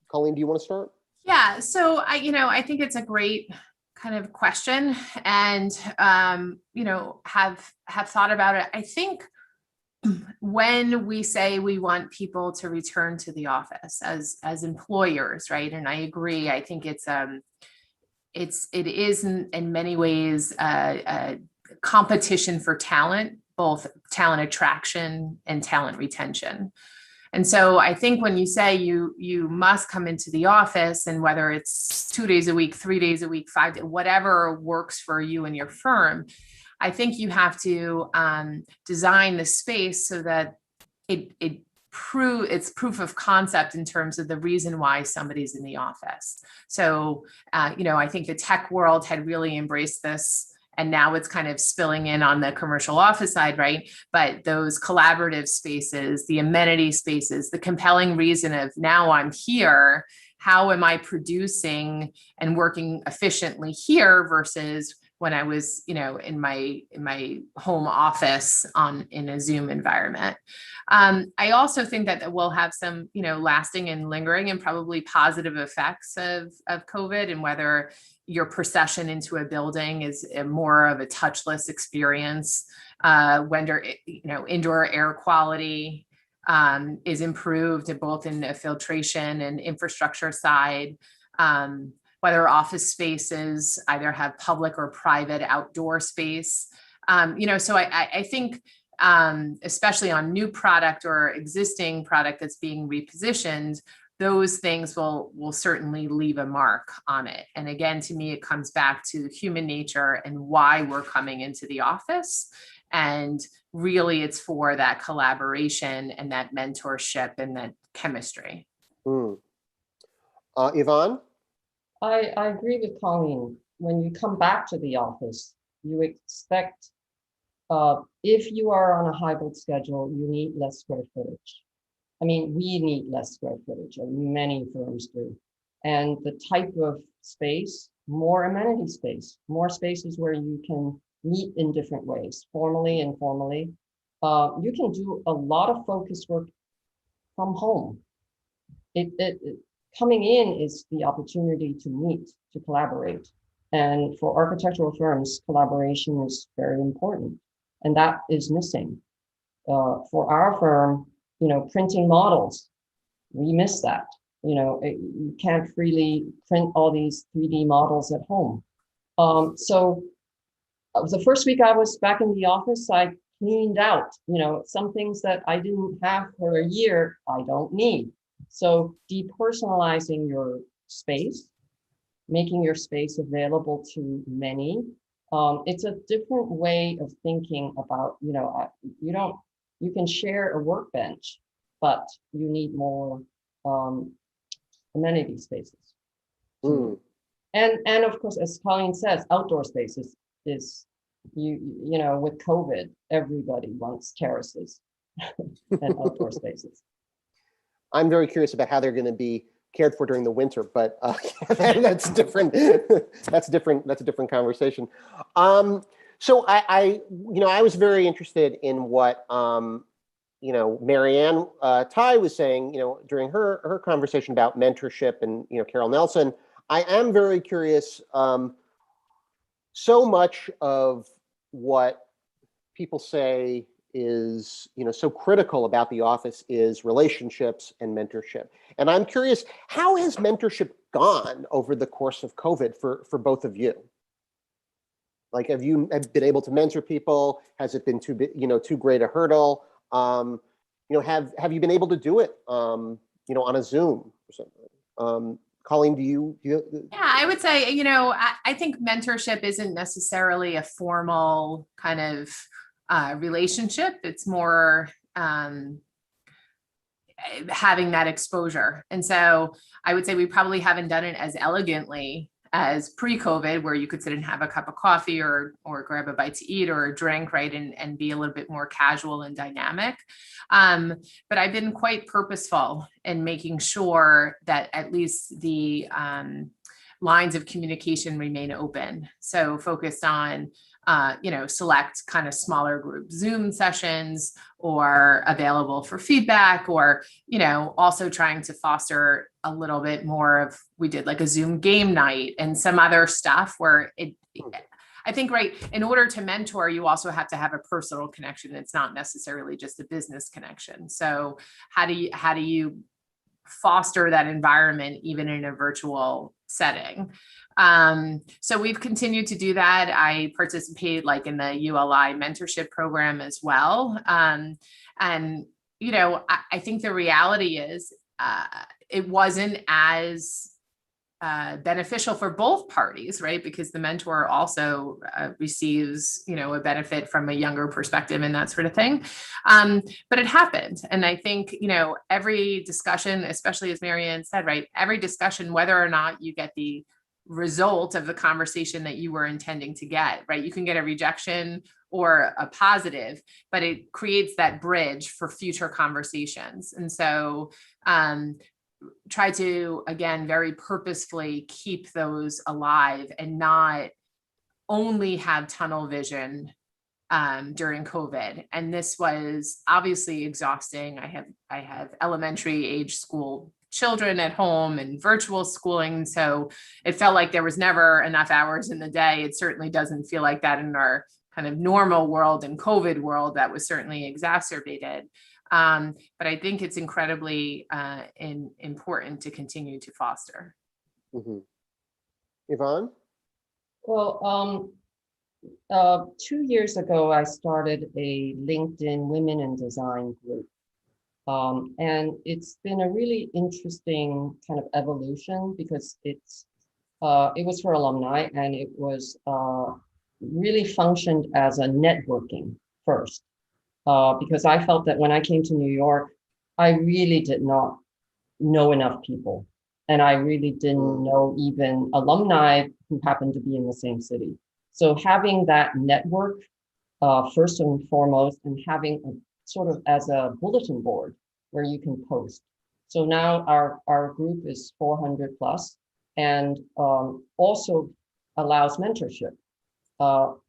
Colleen, do you want to start? Yeah, so I think it's a great kind of question, and have thought about it. I think when we say we want people to return to the office as employers, right? And I agree. I think it is in many ways a competition for talent, both talent attraction and talent retention. And so I think when you say you must come into the office, and whether it's 2 days a week, 3 days a week, 5 days, whatever works for you and your firm, I think you have to design the space so that it's proof of concept in terms of the reason why somebody's in the office. So, I think the tech world had really embraced this, and now it's kind of spilling in on the commercial office side, right? But those collaborative spaces, the amenity spaces, the compelling reason of now I'm here, how am I producing and working efficiently here versus when I was, in my home office in a Zoom environment. I also think that we'll have some, lasting and lingering and probably positive effects of COVID, and whether your procession into a building is more of a touchless experience, when indoor air quality is improved both in the filtration and infrastructure side. Whether office spaces either have public or private outdoor space. So I think, especially on new product or existing product that's being repositioned, those things will certainly leave a mark on it. And again, to me, it comes back to human nature and why we're coming into the office. And really, it's for that collaboration and that mentorship and that chemistry. Yvonne? I agree with Colleen. When you come back to the office, you expect, if you are on a hybrid schedule, you need less square footage. I mean, we need less square footage, and many firms do. And the type of space, more amenity space, more spaces where you can meet in different ways, formally, informally. You can do a lot of focus work from home. Coming in is the opportunity to meet, to collaborate. And for architectural firms, collaboration is very important. And that is missing. For our firm, printing models, we miss that. You can't freely print all these 3D models at home. So the first week I was back in the office, I cleaned out, some things that I didn't have for a year, I don't need. So depersonalizing your space, making your space available to many. It's a different way of thinking about, you can share a workbench, but you need more amenity spaces. And of course, as Colleen says, outdoor spaces is, with COVID, everybody wants terraces and outdoor spaces. I'm very curious about how they're going to be cared for during the winter, but that's different. That's different. That's a different conversation. So I was very interested in what Marianne Ty was saying, during her conversation about mentorship, and, Carol Nelson, I am very curious. So much of what people say is, so critical about the office is relationships and mentorship. And I'm curious, how has mentorship gone over the course of COVID for both of you? Like, have you been able to mentor people? Has it been too great a hurdle? Have you been able to do it, on a Zoom or something? Colleen, do you? Yeah, I would say, I think mentorship isn't necessarily a formal kind of relationship. It's more having that exposure. And so I would say we probably haven't done it as elegantly as pre-COVID, where you could sit and have a cup of coffee or grab a bite to eat or a drink, right, and be a little bit more casual and dynamic. But I've been quite purposeful in making sure that at least the lines of communication remain open. So focused on select kind of smaller group Zoom sessions, or available for feedback, or, also trying to foster a little bit more of, we did like a Zoom game night and some other stuff where I think, right, in order to mentor, you also have to have a personal connection. It's not necessarily just a business connection. So how do you foster that environment even in a virtual setting? So we've continued to do that. I participate like in the ULI mentorship program as well. And, I think the reality is it wasn't as beneficial for both parties, right? Because the mentor also receives, a benefit from a younger perspective and that sort of thing. But it happened. And I think, every discussion, especially as Marianne said, right, every discussion, whether or not you get the result of the conversation that you were intending to get, right? You can get a rejection or a positive, but it creates that bridge for future conversations. And so, try to, again, very purposefully keep those alive and not only have tunnel vision during COVID. And this was obviously exhausting. I have elementary age school children at home and virtual schooling. So it felt like there was never enough hours in the day. It certainly doesn't feel like that in our kind of normal world and COVID world. That was certainly exacerbated. But I think it's incredibly important to continue to foster. Mm-hmm. Yvonne? Well, 2 years ago, I started a LinkedIn Women in Design group. And it's been a really interesting kind of evolution, because it was for alumni, and it was really functioned as a networking first. Because I felt that when I came to New York, I really did not know enough people. And I really didn't know even alumni who happened to be in the same city. So having that network, first and foremost, and having a sort of as a bulletin board where you can post. So now our group is 400 plus, and also allows mentorship, and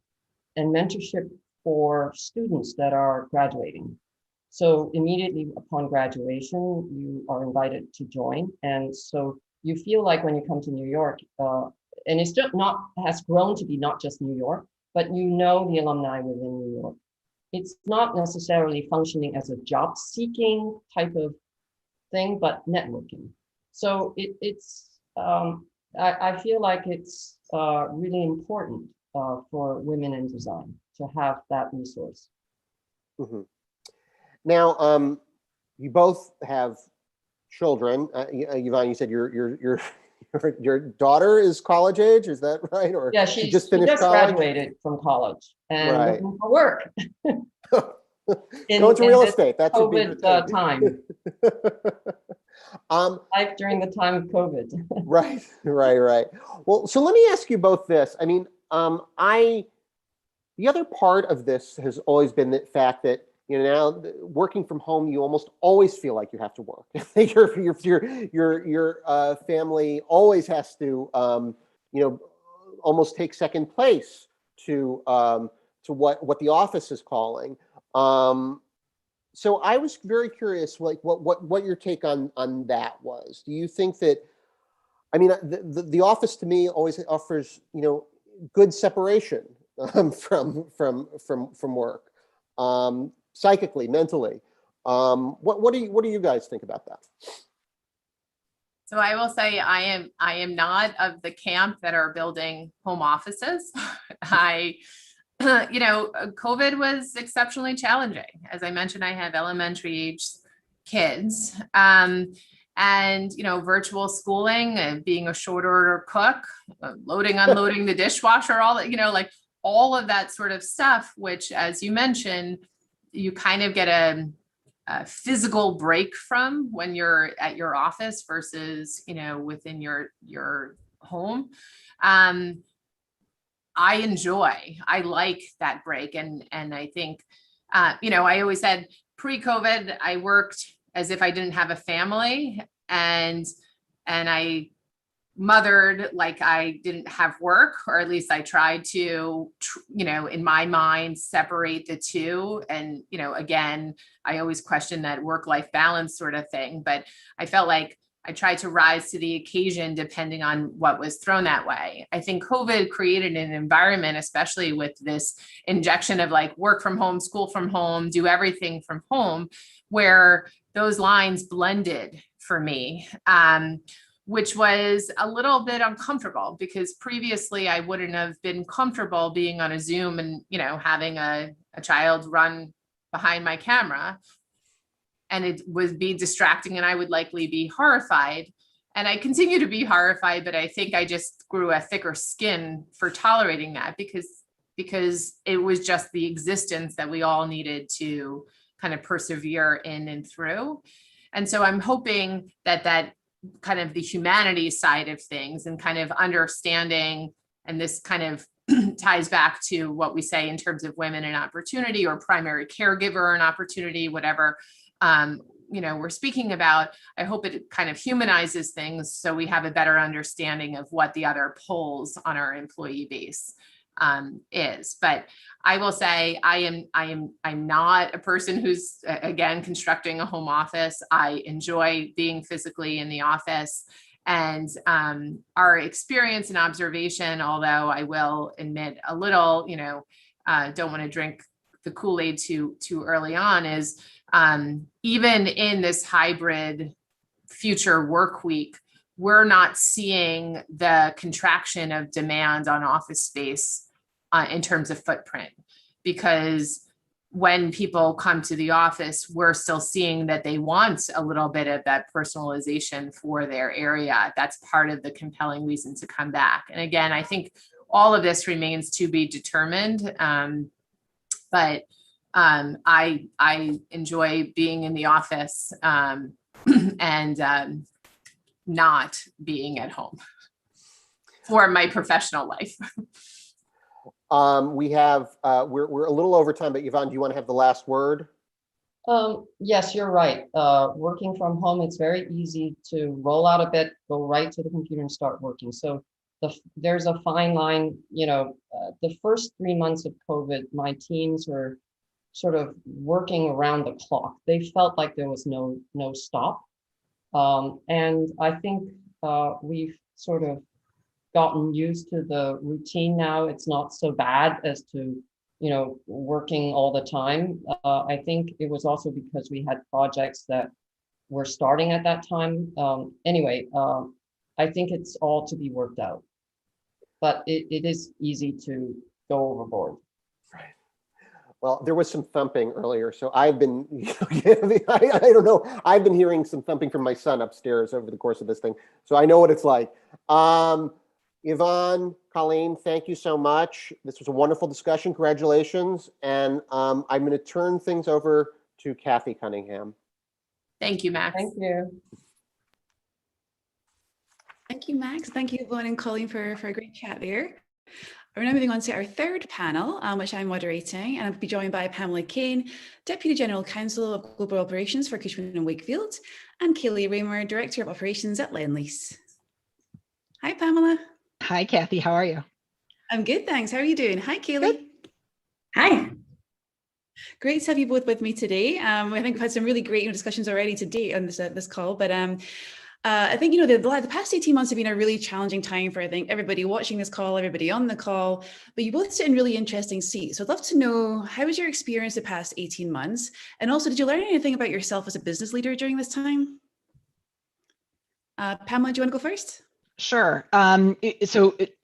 mentorship for students that are graduating. So immediately upon graduation, you are invited to join. And so you feel like when you come to New York, and it's just has grown to be not just New York, but the alumni within New York. It's not necessarily functioning as a job seeking type of thing, but networking. So I feel like it's really important for women in design to have that resource. Mm-hmm. Now, you both have children. Yvonne, you said your daughter is college age. Is that right? Or yeah, she just finished college? Graduated from college and right. looking for work. Going to real estate. That's COVID time. Life during the time of COVID. Right. Well, so let me ask you both this. I mean, the other part of this has always been the fact that, now working from home, you almost always feel like you have to work. your family always has to, almost take second place to what the office is calling. So I was very curious, like what your take on that was. Do you think that, I mean, the office to me always offers, good separation from work, psychically, mentally. What do you guys think about that? So I will say I am not of the camp that are building home offices. COVID was exceptionally challenging. As I mentioned, I have elementary age kids. And virtual schooling and being a short order cook, loading, unloading the dishwasher, all that, like all of that sort of stuff, which, as you mentioned, you kind of get a physical break from when you're at your office versus, within your home. I like that break. And I think, I always said pre-COVID, I worked as if I didn't have a family, and I mothered like I didn't have work, or at least I tried to, in my mind, separate the two. And, again, I always question that work-life balance sort of thing, but I felt like I tried to rise to the occasion depending on what was thrown that way. I think COVID created an environment, especially with this injection of like work from home, school from home, do everything from home, where those lines blended for me, which was a little bit uncomfortable because previously I wouldn't have been comfortable being on a Zoom and, having a child run behind my camera. And it would be distracting and I would likely be horrified. And I continue to be horrified, but I think I just grew a thicker skin for tolerating that because it was just the existence that we all needed to kind of persevere in and through. And so I'm hoping that kind of the humanity side of things and kind of understanding, and this kind of ties back to what we say in terms of women and opportunity or primary caregiver and opportunity, whatever, we're speaking about. I hope it kind of humanizes things so we have a better understanding of what the other polls on our employee base is. But I will say I'm not a person who's again constructing a home office. I enjoy being physically in the office, and our experience and observation, although I will admit a little, don't want to drink the Kool-Aid too early on, is even in this hybrid future work week, we're not seeing the contraction of demand on office space in terms of footprint, because when people come to the office, we're still seeing that they want a little bit of that personalization for their area. That's part of the compelling reason to come back. And again, I think all of this remains to be determined. But I enjoy being in the office and not being at home for my professional life. We're a little over time, but Yvonne, do you want to have the last word? Yes, you're right. Working from home, it's very easy to roll out of bed, go right to the computer and start working. So there's a fine line. The first 3 months of COVID, my teams were sort of working around the clock. They felt like there was no stop. And I think we've sort of gotten used to the routine now. It's not so bad as to, working all the time. I think it was also because we had projects that were starting at that time. Anyway, I think it's all to be worked out, but it is easy to go overboard. Well, there was some thumping earlier, so I've been, I don't know, I've been hearing some thumping from my son upstairs over the course of this thing, so I know what it's like. Yvonne, Colleen, thank you so much. This was a wonderful discussion. Congratulations. And I'm going to turn things over to Kathy Cunningham. Thank you, Max. Thank you. Thank you, Max. Thank you, Yvonne and Colleen, for a great chat there. We're now moving on to our third panel, which I'm moderating, and I'll be joined by Pamela Kane, Deputy General Counsel of Global Operations for Cushman & Wakefield, and Kaylee Raymer, Director of Operations at Lendlease. Hi, Pamela. Hi, Kathy. How are you? I'm good, thanks. How are you doing? Hi, Kaylee. Good. Hi. Great to have you both with me today. I think we've had some really great discussions already today on this call, but I think, the past 18 months have been a really challenging time for, I think, everybody watching this call, everybody on the call, but you both sit in really interesting seats. So I'd love to know, how was your experience the past 18 months? And also, did you learn anything about yourself as a business leader during this time? Pamela, do you want to go first? Sure. The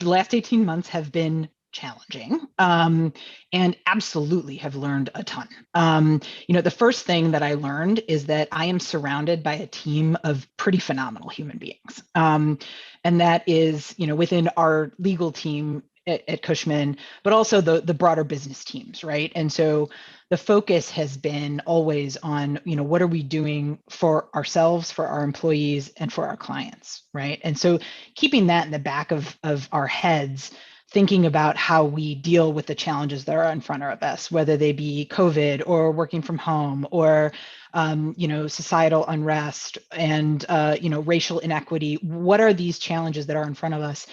last 18 months have been challenging, and absolutely have learned a ton. The first thing that I learned is that I am surrounded by a team of pretty phenomenal human beings. And that is, within our legal team at Cushman, but also the broader business teams, right? And so the focus has been always on, what are we doing for ourselves, for our employees, and for our clients, right? And so keeping that in the back of our heads, thinking about how we deal with the challenges that are in front of us, whether they be COVID or working from home or, societal unrest and, racial inequity. What are these challenges that are in front of us?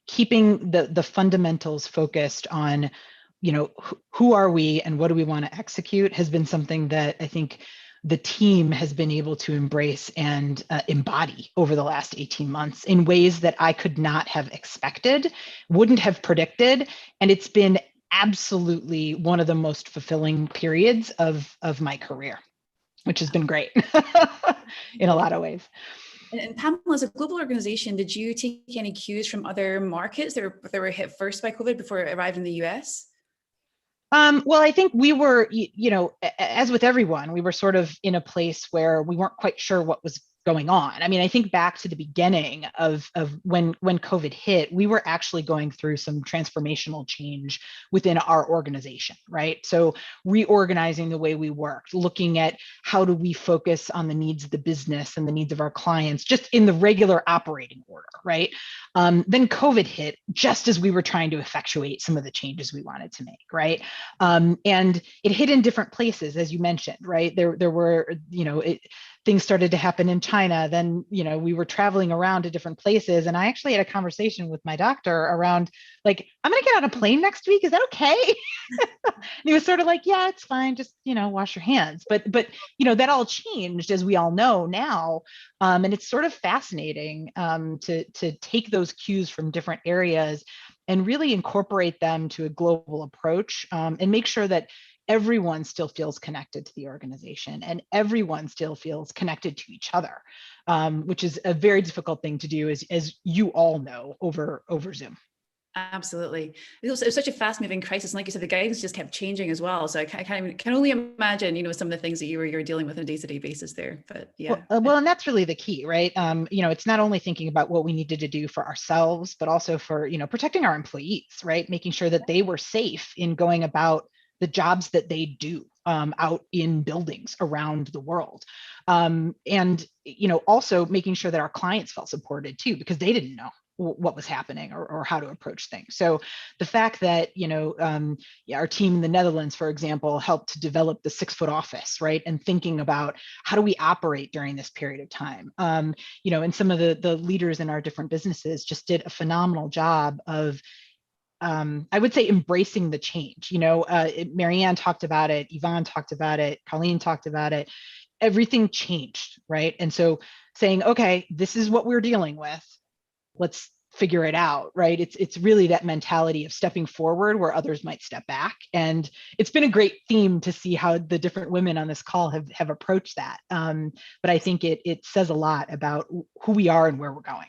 Keeping the fundamentals focused on, who are we and what do we want to execute has been something that I think the team has been able to embrace and embody over the last 18 months in ways that I could not have expected, wouldn't have predicted. And it's been absolutely one of the most fulfilling periods of my career, which has been great in a lot of ways. And Pamela, as a global organization, did you take any cues from other markets that were hit first by COVID before it arrived in the US? Well, I think we were, as with everyone, we were sort of in a place where we weren't quite sure what was going on. I mean, I think back to the beginning of when COVID hit, we were actually going through some transformational change within our organization, right? So reorganizing the way we worked, looking at how do we focus on the needs of the business and the needs of our clients, just in the regular operating order, right? Then COVID hit just as we were trying to effectuate some of the changes we wanted to make, right? And it hit in different places, as you mentioned, right? There were, things started to happen in China. Then, we were traveling around to different places. And I actually had a conversation with my doctor around, like, I'm going to get on a plane next week. Is that okay? And he was sort of like, yeah, it's fine. Just, wash your hands. But, that all changed, as we all know now. And it's sort of fascinating to take those cues from different areas and really incorporate them to a global approach, and make sure that everyone still feels connected to the organization and everyone still feels connected to each other, which is a very difficult thing to do, as you all know, over Zoom. Absolutely. It was such a fast-moving crisis, and like you said, the guidance just kept changing as well. So I can only imagine, some of the things that you're dealing with on a day-to-day basis there. But yeah. Well, and that's really the key, right? It's not only thinking about what we needed to do for ourselves, but also for protecting our employees, right? Making sure that they were safe in going about the jobs that they do out in buildings around the world. And also making sure that our clients felt supported too, because they didn't know what was happening or how to approach things. So the fact that, our team in the Netherlands, for example, helped to develop the 6-foot office, right? And thinking about how do we operate during this period of time. And some of the leaders in our different businesses just did a phenomenal job of, I would say, embracing the change. Marianne talked about it, Yvonne talked about it, Colleen talked about it. Everything changed, right? And so saying, okay, this is what we're dealing with. Let's figure it out, right? It's really that mentality of stepping forward where others might step back. And it's been a great theme to see how the different women on this call have approached that. But I think it says a lot about who we are and where we're going.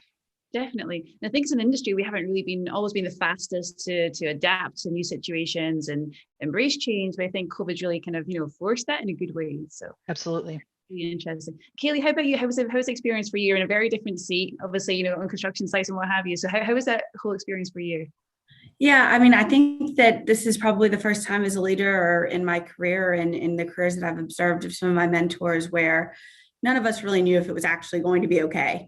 Definitely. And I think as an industry, we haven't really always been the fastest to adapt to new situations and embrace change. But I think COVID's really kind of, forced that in a good way. So absolutely. Really interesting. Kaylee, how about you? How was the experience for you? You're in a very different seat, obviously, on construction sites and what have you. So how was that whole experience for you? Yeah, I mean, I think that this is probably the first time as a leader or in my career and in the careers that I've observed of some of my mentors where none of us really knew if it was actually going to be okay.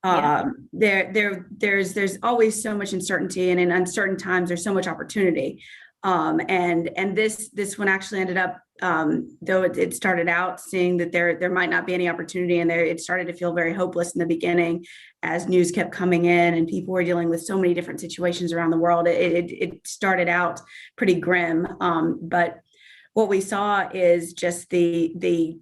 Yeah. There's always so much uncertainty, and in uncertain times there's so much opportunity. And this one actually ended up, though it started out seeing that there might not be any opportunity, and it started to feel very hopeless in the beginning as news kept coming in and people were dealing with so many different situations around the world. It started out pretty grim, but what we saw is just the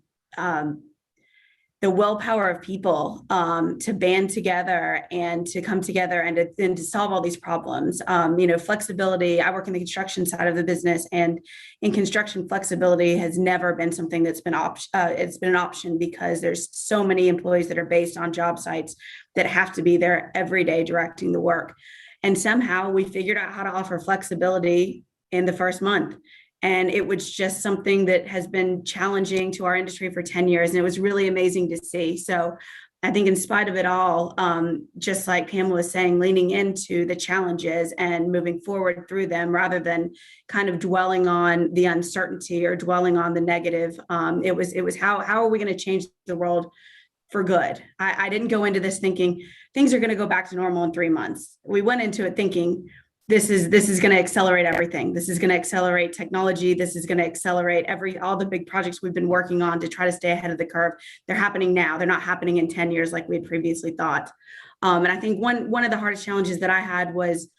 willpower of people to band together and to come together and to solve all these problems. Flexibility. I work in the construction side of the business, and in construction, flexibility has never been something that's been it's been an option, because there's so many employees that are based on job sites that have to be there every day directing the work. And somehow we figured out how to offer flexibility in the first month. And it was just something that has been challenging to our industry for 10 years. And it was really amazing to see. So I think in spite of it all, just like Pamela was saying, leaning into the challenges and moving forward through them rather than kind of dwelling on the uncertainty or dwelling on the negative. It was how are we going to change the world for good? I didn't go into this thinking things are going to go back to normal in 3 months. We went into it thinking this is going to accelerate everything. This is going to accelerate technology. This is going to accelerate all the big projects we've been working on to try to stay ahead of the curve. They're happening now. They're not happening in 10 years like we had previously thought. And I think one of the hardest challenges that I had was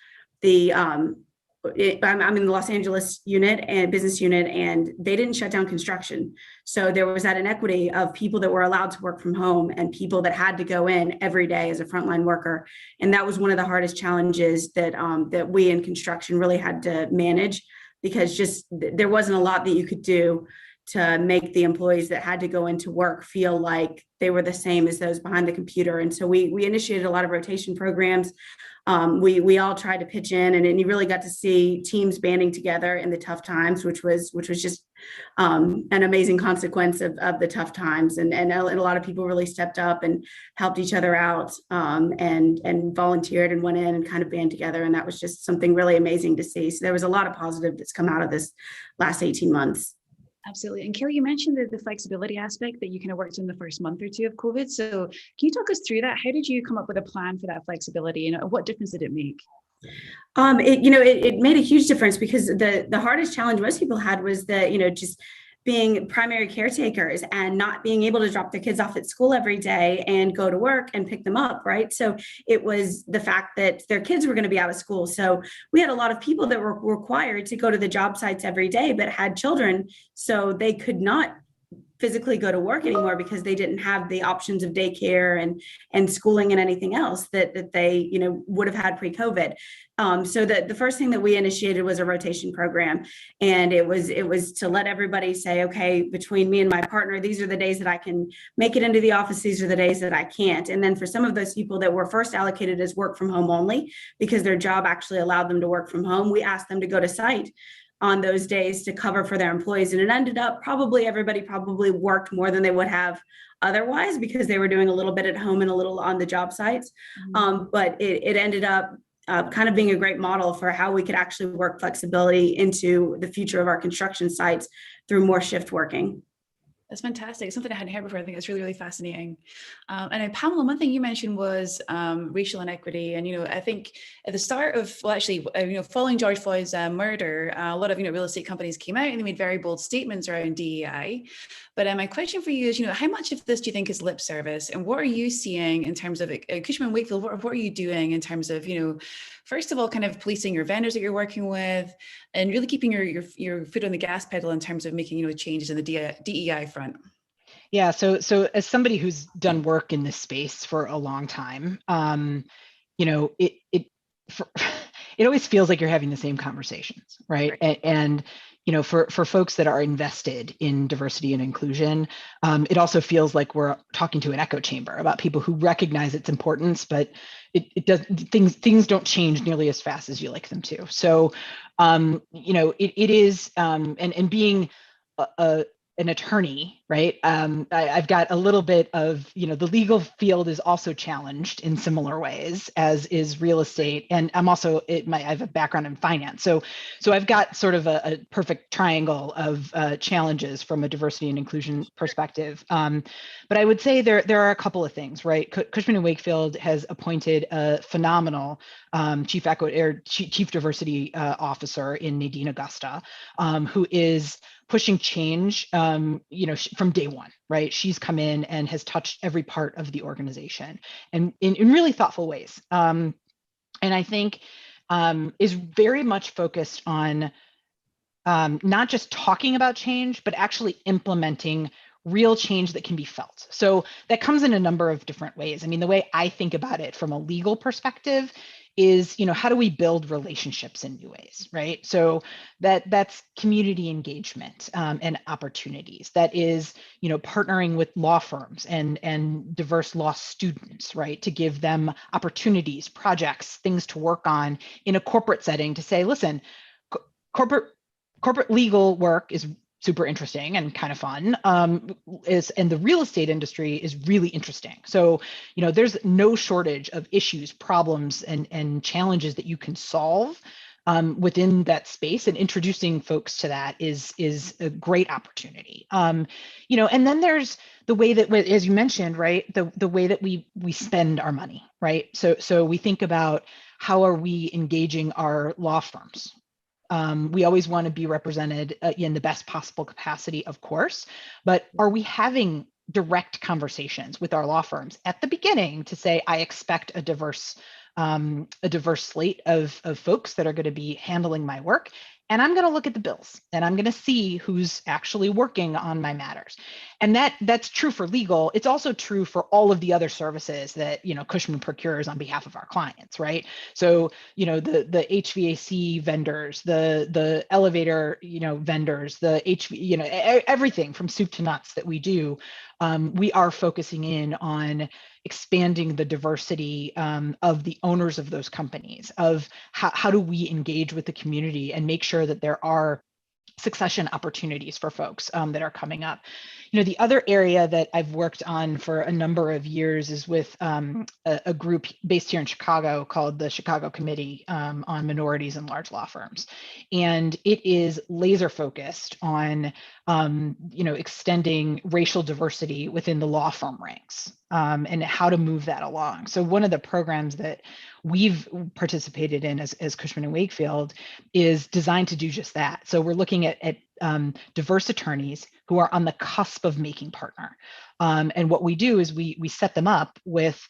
I'm in the Los Angeles unit and business unit, and they didn't shut down construction. So there was that inequity of people that were allowed to work from home and people that had to go in every day as a frontline worker. And that was one of the hardest challenges that we in construction really had to manage, because just there wasn't a lot that you could do to make the employees that had to go into work feel like they were the same as those behind the computer. And so we initiated a lot of rotation programs. We all tried to pitch in, and you really got to see teams banding together in the tough times, which was just an amazing consequence of the tough times. And a lot of people really stepped up and helped each other out, and volunteered and went in and kind of band together. And that was just something really amazing to see. So there was a lot of positive that's come out of this last 18 months. Absolutely. And Carrie, you mentioned the flexibility aspect that you kind of worked in the first month or two of COVID. So can you talk us through that? How did you come up with a plan for that flexibility, and what difference did it make? It made a huge difference, because the hardest challenge most people had was just being primary caretakers and not being able to drop their kids off at school every day and go to work and pick them up, right? So it was the fact that their kids were going to be out of school. So we had a lot of people that were required to go to the job sites every day, but had children, so they could not physically go to work anymore because they didn't have the options of daycare and schooling and anything else that they would have had pre-COVID. So the first thing that we initiated was a rotation program, and it was to let everybody say, okay, between me and my partner, these are the days that I can make it into the office. These are the days that I can't. And then for some of those people that were first allocated as work from home only, because their job actually allowed them to work from home, we asked them to go to site on those days to cover for their employees. And it ended up everybody probably worked more than they would have otherwise, because they were doing a little bit at home and a little on the job sites. But it ended up kind of being a great model for how we could actually work flexibility into the future of our construction sites through more shift working. That's fantastic. Something I hadn't heard before. I think that's really, really fascinating. And Pamela, one thing you mentioned was racial inequity. And, I think at the start of, following George Floyd's murder, a lot of, real estate companies came out and they made very bold statements around DEI. But my question for you is, how much of this do you think is lip service? And what are you seeing in terms of Cushman & Wakefield? What are you doing in terms of, first of all, kind of policing your vendors that you're working with, and really keeping your foot on the gas pedal in terms of making, changes in the DEI front? Yeah. So as somebody who's done work in this space for a long time, it always feels like you're having the same conversations, right? And for folks that are invested in diversity and inclusion, it also feels like we're talking to an echo chamber about people who recognize its importance, but it does things don't change nearly as fast as you like them to. So, it is, and being an attorney, right? I've got a little bit of, the legal field is also challenged in similar ways, as is real estate. And I'm also, I have a background in finance. So I've got sort of a perfect triangle of challenges from a diversity and inclusion perspective. But I would say there are a couple of things, right? Cushman & Wakefield has appointed a phenomenal chief diversity officer in Nadine Augusta, who is pushing change, from day one, right? She's come in and has touched every part of the organization, and in really thoughtful ways. And I think is very much focused on not just talking about change, but actually implementing real change that can be felt. So that comes in a number of different ways. I mean, the way I think about it from a legal perspective is, how do we build relationships in new ways, right? So that's community engagement and opportunities. That is, partnering with law firms and diverse law students, right, to give them opportunities, projects, things to work on in a corporate setting to say, listen, corporate legal work is super interesting and kind of fun, and the real estate industry is really interesting. So, there's no shortage of issues, problems, and challenges that you can solve within that space, and introducing folks to that is a great opportunity. And then there's the way that, as you mentioned, right, the way that we spend our money, right? So we think about how are we engaging our law firms. We always want to be represented in the best possible capacity, of course, but are we having direct conversations with our law firms at the beginning to say, I expect a diverse slate of folks that are going to be handling my work, and I'm going to look at the bills and I'm going to see who's actually working on my matters. And that's true for legal. It's also true for all of the other services that, Cushman procures on behalf of our clients, right? So, the HVAC vendors, the elevator, vendors, the everything from soup to nuts that we do, we are focusing in on expanding the diversity of the owners of those companies, of how do we engage with the community and make sure that there are succession opportunities for folks that are coming up. The other area that I've worked on for a number of years is with a group based here in Chicago called the Chicago Committee on Minorities in Large Law Firms. And it is laser focused on, extending racial diversity within the law firm ranks and how to move that along. So one of the programs that we've participated in as Cushman and Wakefield is designed to do just that. So we're looking at diverse attorneys who are on the cusp of making partner. And what we do is we set them up with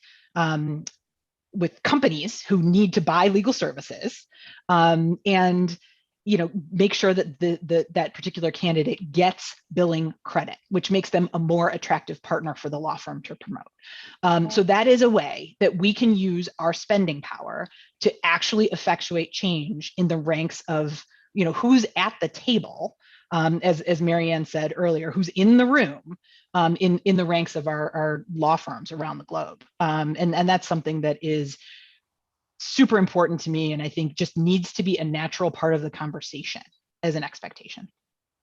companies who need to buy legal services, and make sure that that particular candidate gets billing credit, which makes them a more attractive partner for the law firm to promote. So that is a way that we can use our spending power to actually effectuate change in the ranks of, who's at the table, as Marianne said earlier, who's in the room, in the ranks of our law firms around the globe. And that's something that is super important to me, and I think just needs to be a natural part of the conversation as an expectation.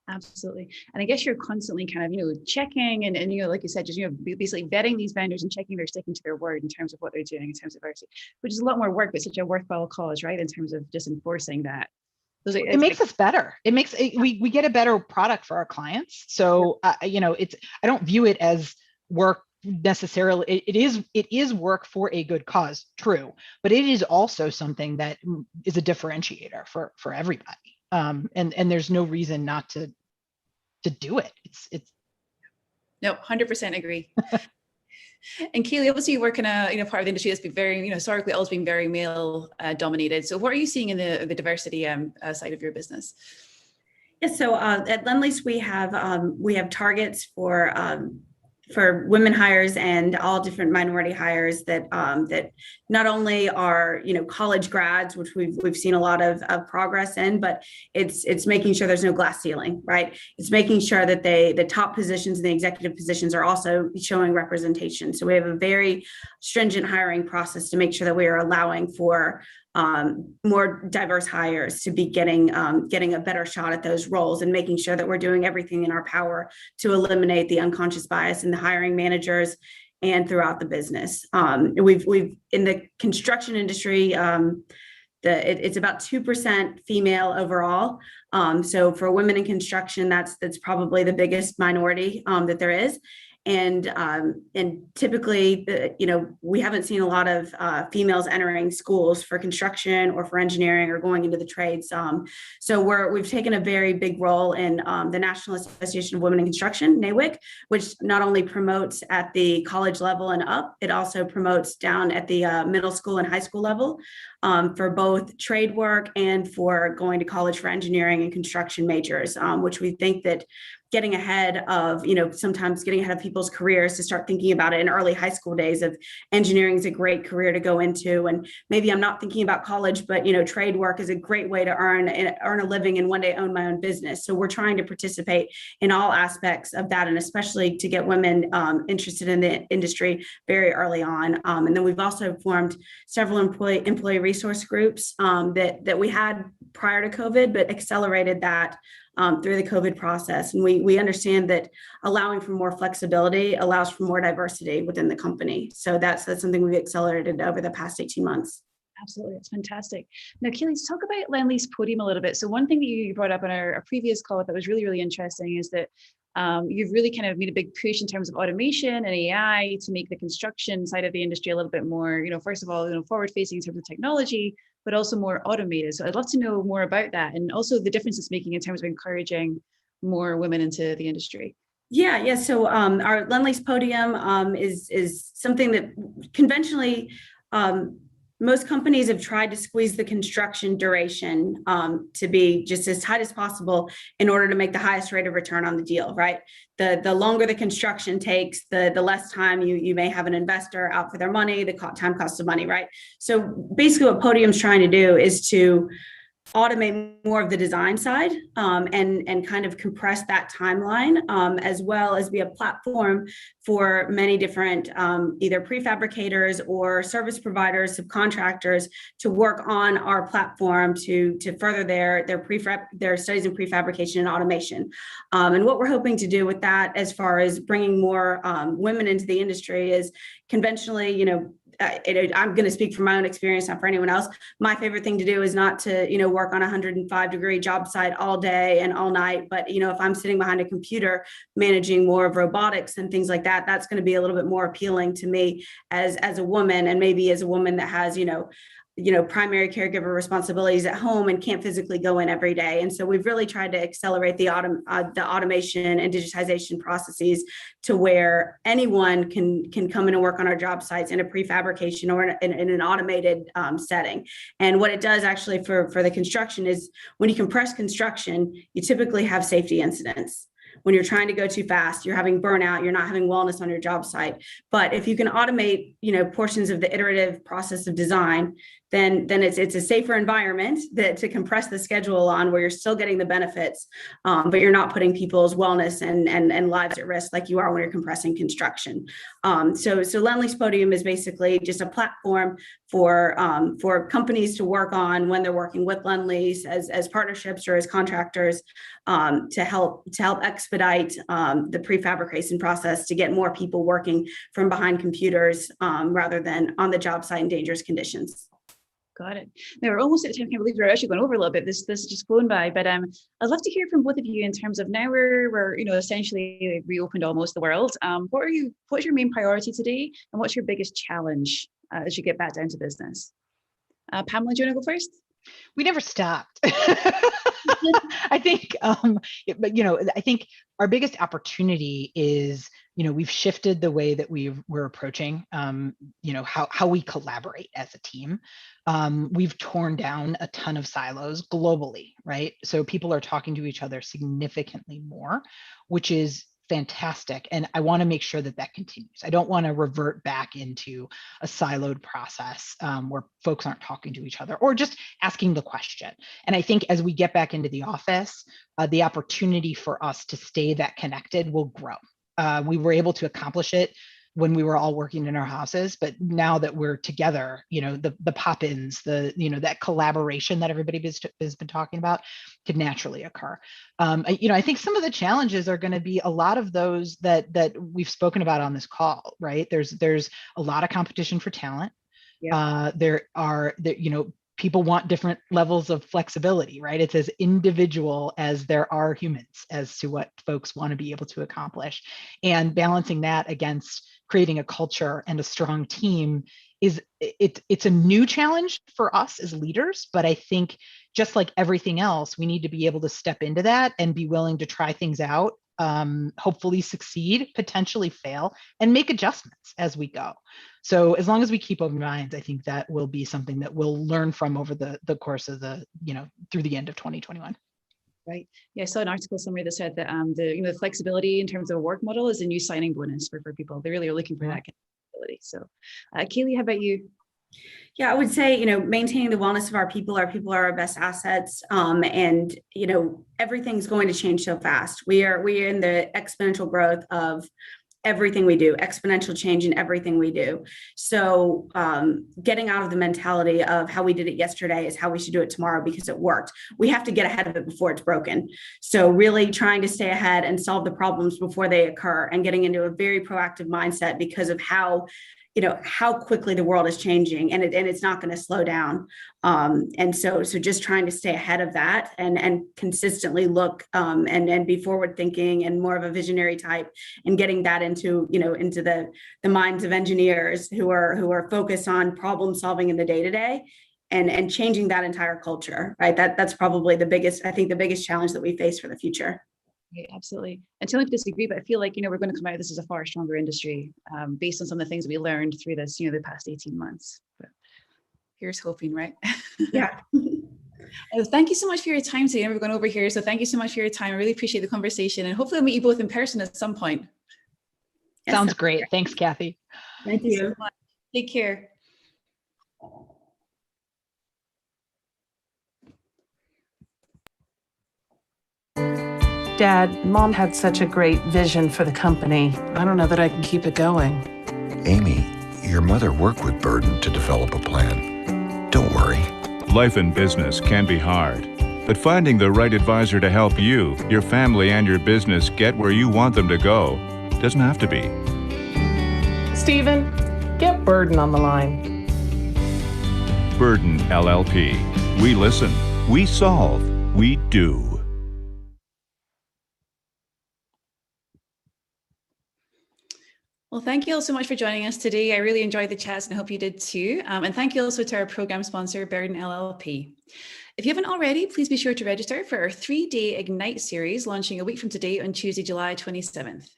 Absolutely. And I guess you're constantly kind of, checking and like you said, just, basically vetting these vendors and checking they're sticking to their word in terms of what they're doing in terms of diversity, which is a lot more work, but such a worthwhile cause, right? In terms of just enforcing that. It makes us better. We get a better product for our clients. So, I don't view it as work necessarily. It is work for a good cause, true, but it is also something that is a differentiator for everybody. And there's no reason not to do it. It's no, 100% agree. And Keely, obviously you work in a part of the industry that's been very, historically always been very male dominated. So what are you seeing in the diversity side of your business? Yes, so at Lendlease we have targets for women hires and all different minority hires that not only are college grads, which we've seen a lot of progress in, but it's making sure there's no glass ceiling, right? It's making sure that the top positions and the executive positions are also showing representation. So we have a very stringent hiring process to make sure that we are allowing for more diverse hires to be getting a better shot at those roles, and making sure that we're doing everything in our power to eliminate the unconscious bias in the hiring managers and throughout the business. We've in the construction industry, it's about 2% female overall. So for women in construction, that's probably the biggest minority that there is. and typically, we haven't seen a lot of females entering schools for construction or for engineering or going into the trades. So we've taken a very big role in the National Association of Women in Construction, NAWIC, which not only promotes at the college level and up, it also promotes down at the middle school and high school level for both trade work and for going to college for engineering and construction majors, which we think that getting ahead of, sometimes getting ahead of people's careers to start thinking about it in early high school days of engineering is a great career to go into. And maybe I'm not thinking about college, but, trade work is a great way to earn a living and one day own my own business. So we're trying to participate in all aspects of that, and especially to get women interested in the industry very early on. And then we've also formed several employee resource groups that we had prior to COVID, but accelerated that through the COVID process. And we understand that allowing for more flexibility allows for more diversity within the company. So that's something we've accelerated over the past 18 months. Absolutely. That's fantastic. Now, Keely, let's talk about Lend-Lease Podium a little bit. So one thing that you brought up in our previous call that was really, really interesting is that you've really kind of made a big push in terms of automation and AI to make the construction side of the industry a little bit more, first of all, forward facing in terms of technology, but also more automated. So I'd love to know more about that, and also the difference it's making in terms of encouraging more women into the industry. Yeah. So our Lend-Lease Podium is something that conventionally most companies have tried to squeeze the construction duration to be just as tight as possible in order to make the highest rate of return on the deal, right? The longer the construction takes, the less time you may have an investor out for their money, the time cost of money, right? So basically what Podium's trying to do is to automate more of the design side and kind of compress that timeline, as well as be a platform for many different either prefabricators or service providers, subcontractors to work on our platform to further their studies in prefabrication and automation. And what we're hoping to do with that, as far as bringing more women into the industry, is conventionally, I'm going to speak from my own experience, not for anyone else. My favorite thing to do is not to, work on a 105-degree job site all day and all night. But, if I'm sitting behind a computer managing more of robotics and things like that, that's going to be a little bit more appealing to me as a woman, and maybe as a woman that has, primary caregiver responsibilities at home and can't physically go in every day. And so we've really tried to accelerate the automation and digitization processes to where anyone can come in and work on our job sites in a prefabrication or in an automated setting. And what it does actually for the construction is, when you compress construction, you typically have safety incidents. When you're trying to go too fast, you're having burnout, you're not having wellness on your job site. But if you can automate, portions of the iterative process of design, then it's a safer environment to compress the schedule on, where you're still getting the benefits, but you're not putting people's wellness and lives at risk like you are when you're compressing construction. So Lend-Lease Podium is basically just a platform for companies to work on when they're working with Lend-Lease as partnerships or as contractors, to help expedite the prefabrication process, to get more people working from behind computers rather than on the job site in dangerous conditions. Got it. Now we're almost at time. I can't believe we're actually going over a little bit. This just flown by, but I'd love to hear from both of you in terms of, now we're essentially reopened almost the world. What's your main priority today, and what's your biggest challenge as you get back down to business? Pamela, do you want to go first? We never stopped. I think, I think our biggest opportunity is, we've shifted the way that we're approaching, how we collaborate as a team. We've torn down a ton of silos globally, right? So people are talking to each other significantly more, which is fantastic. And I want to make sure that continues. I don't want to revert back into a siloed process where folks aren't talking to each other or just asking the question. And I think as we get back into the office, the opportunity for us to stay that connected will grow. We were able to accomplish it when we were all working in our houses, but now that we're together, the pop-ins, that collaboration that everybody has been talking about could naturally occur. I think some of the challenges are going to be a lot of those that we've spoken about on this call, right? There's a lot of competition for talent. Yeah. people want different levels of flexibility, right? It's as individual as there are humans as to what folks want to be able to accomplish. And balancing that against creating a culture and a strong team it's a new challenge for us as leaders, but I think just like everything else, we need to be able to step into that and be willing to try things out, hopefully succeed, potentially fail, and make adjustments as we go. So as long as we keep open minds, I think that will be something that we'll learn from over the course of through the end of 2021. Right. Yeah, I saw an article somewhere that said that the flexibility in terms of a work model is a new signing bonus for people. They really are looking for that kind of flexibility. So, Kaylee, how about you? Yeah, I would say, maintaining the wellness of our people are our best assets. And, everything's going to change so fast. We are in the exponential growth of everything we do, exponential change in everything we do. So getting out of the mentality of how we did it yesterday is how we should do it tomorrow because it worked. We have to get ahead of it before it's broken. So really trying to stay ahead and solve the problems before they occur and getting into a very proactive mindset because of how quickly the world is changing and it's not going to slow down. And so just trying to stay ahead of that and consistently look and be forward thinking and more of a visionary type and getting that into the minds of engineers who are focused on problem solving in the day-to-day and changing that entire culture, right? That's probably the biggest challenge that we face for the future. Right, absolutely. And tell me if you disagree, but I feel like, we're going to come out of this as a far stronger industry based on some of the things we learned through this, the past 18 months. But here's hoping, right? Yeah. Thank you so much for your time today. We're going over here. So thank you so much for your time. I really appreciate the conversation and hopefully I'll meet you both in person at some point. Sounds great. Thanks, Kathy. Thank you. So much. Take care. Dad, Mom had such a great vision for the company. I don't know that I can keep it going. Amy, your mother worked with Burden to develop a plan. Don't worry. Life and business can be hard, but finding the right advisor to help you, your family, and your business get where you want them to go doesn't have to be. Stephen, get Burden on the line. Burden LLP. We listen. We solve. We do. Well, thank you all so much for joining us today. I really enjoyed the chats and I hope you did too. And thank you also to our program sponsor, Burden LLP. If you haven't already, please be sure to register for our 3-day Ignite series launching a week from today on Tuesday, July 27th.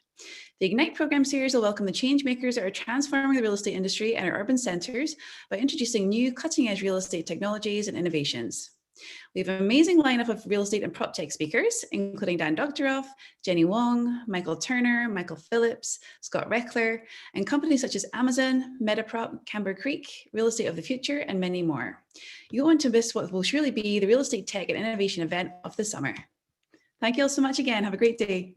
The Ignite program series will welcome the change makers that are transforming the real estate industry and our urban centers by introducing new cutting-edge real estate technologies and innovations. We have an amazing lineup of real estate and prop tech speakers, including Dan Doctoroff, Jenny Wong, Michael Turner, Michael Phillips, Scott Reckler, and companies such as Amazon, Metaprop, Camber Creek, Real Estate of the Future, and many more. You won't want to miss what will surely be the real estate tech and innovation event of the summer. Thank you all so much again. Have a great day.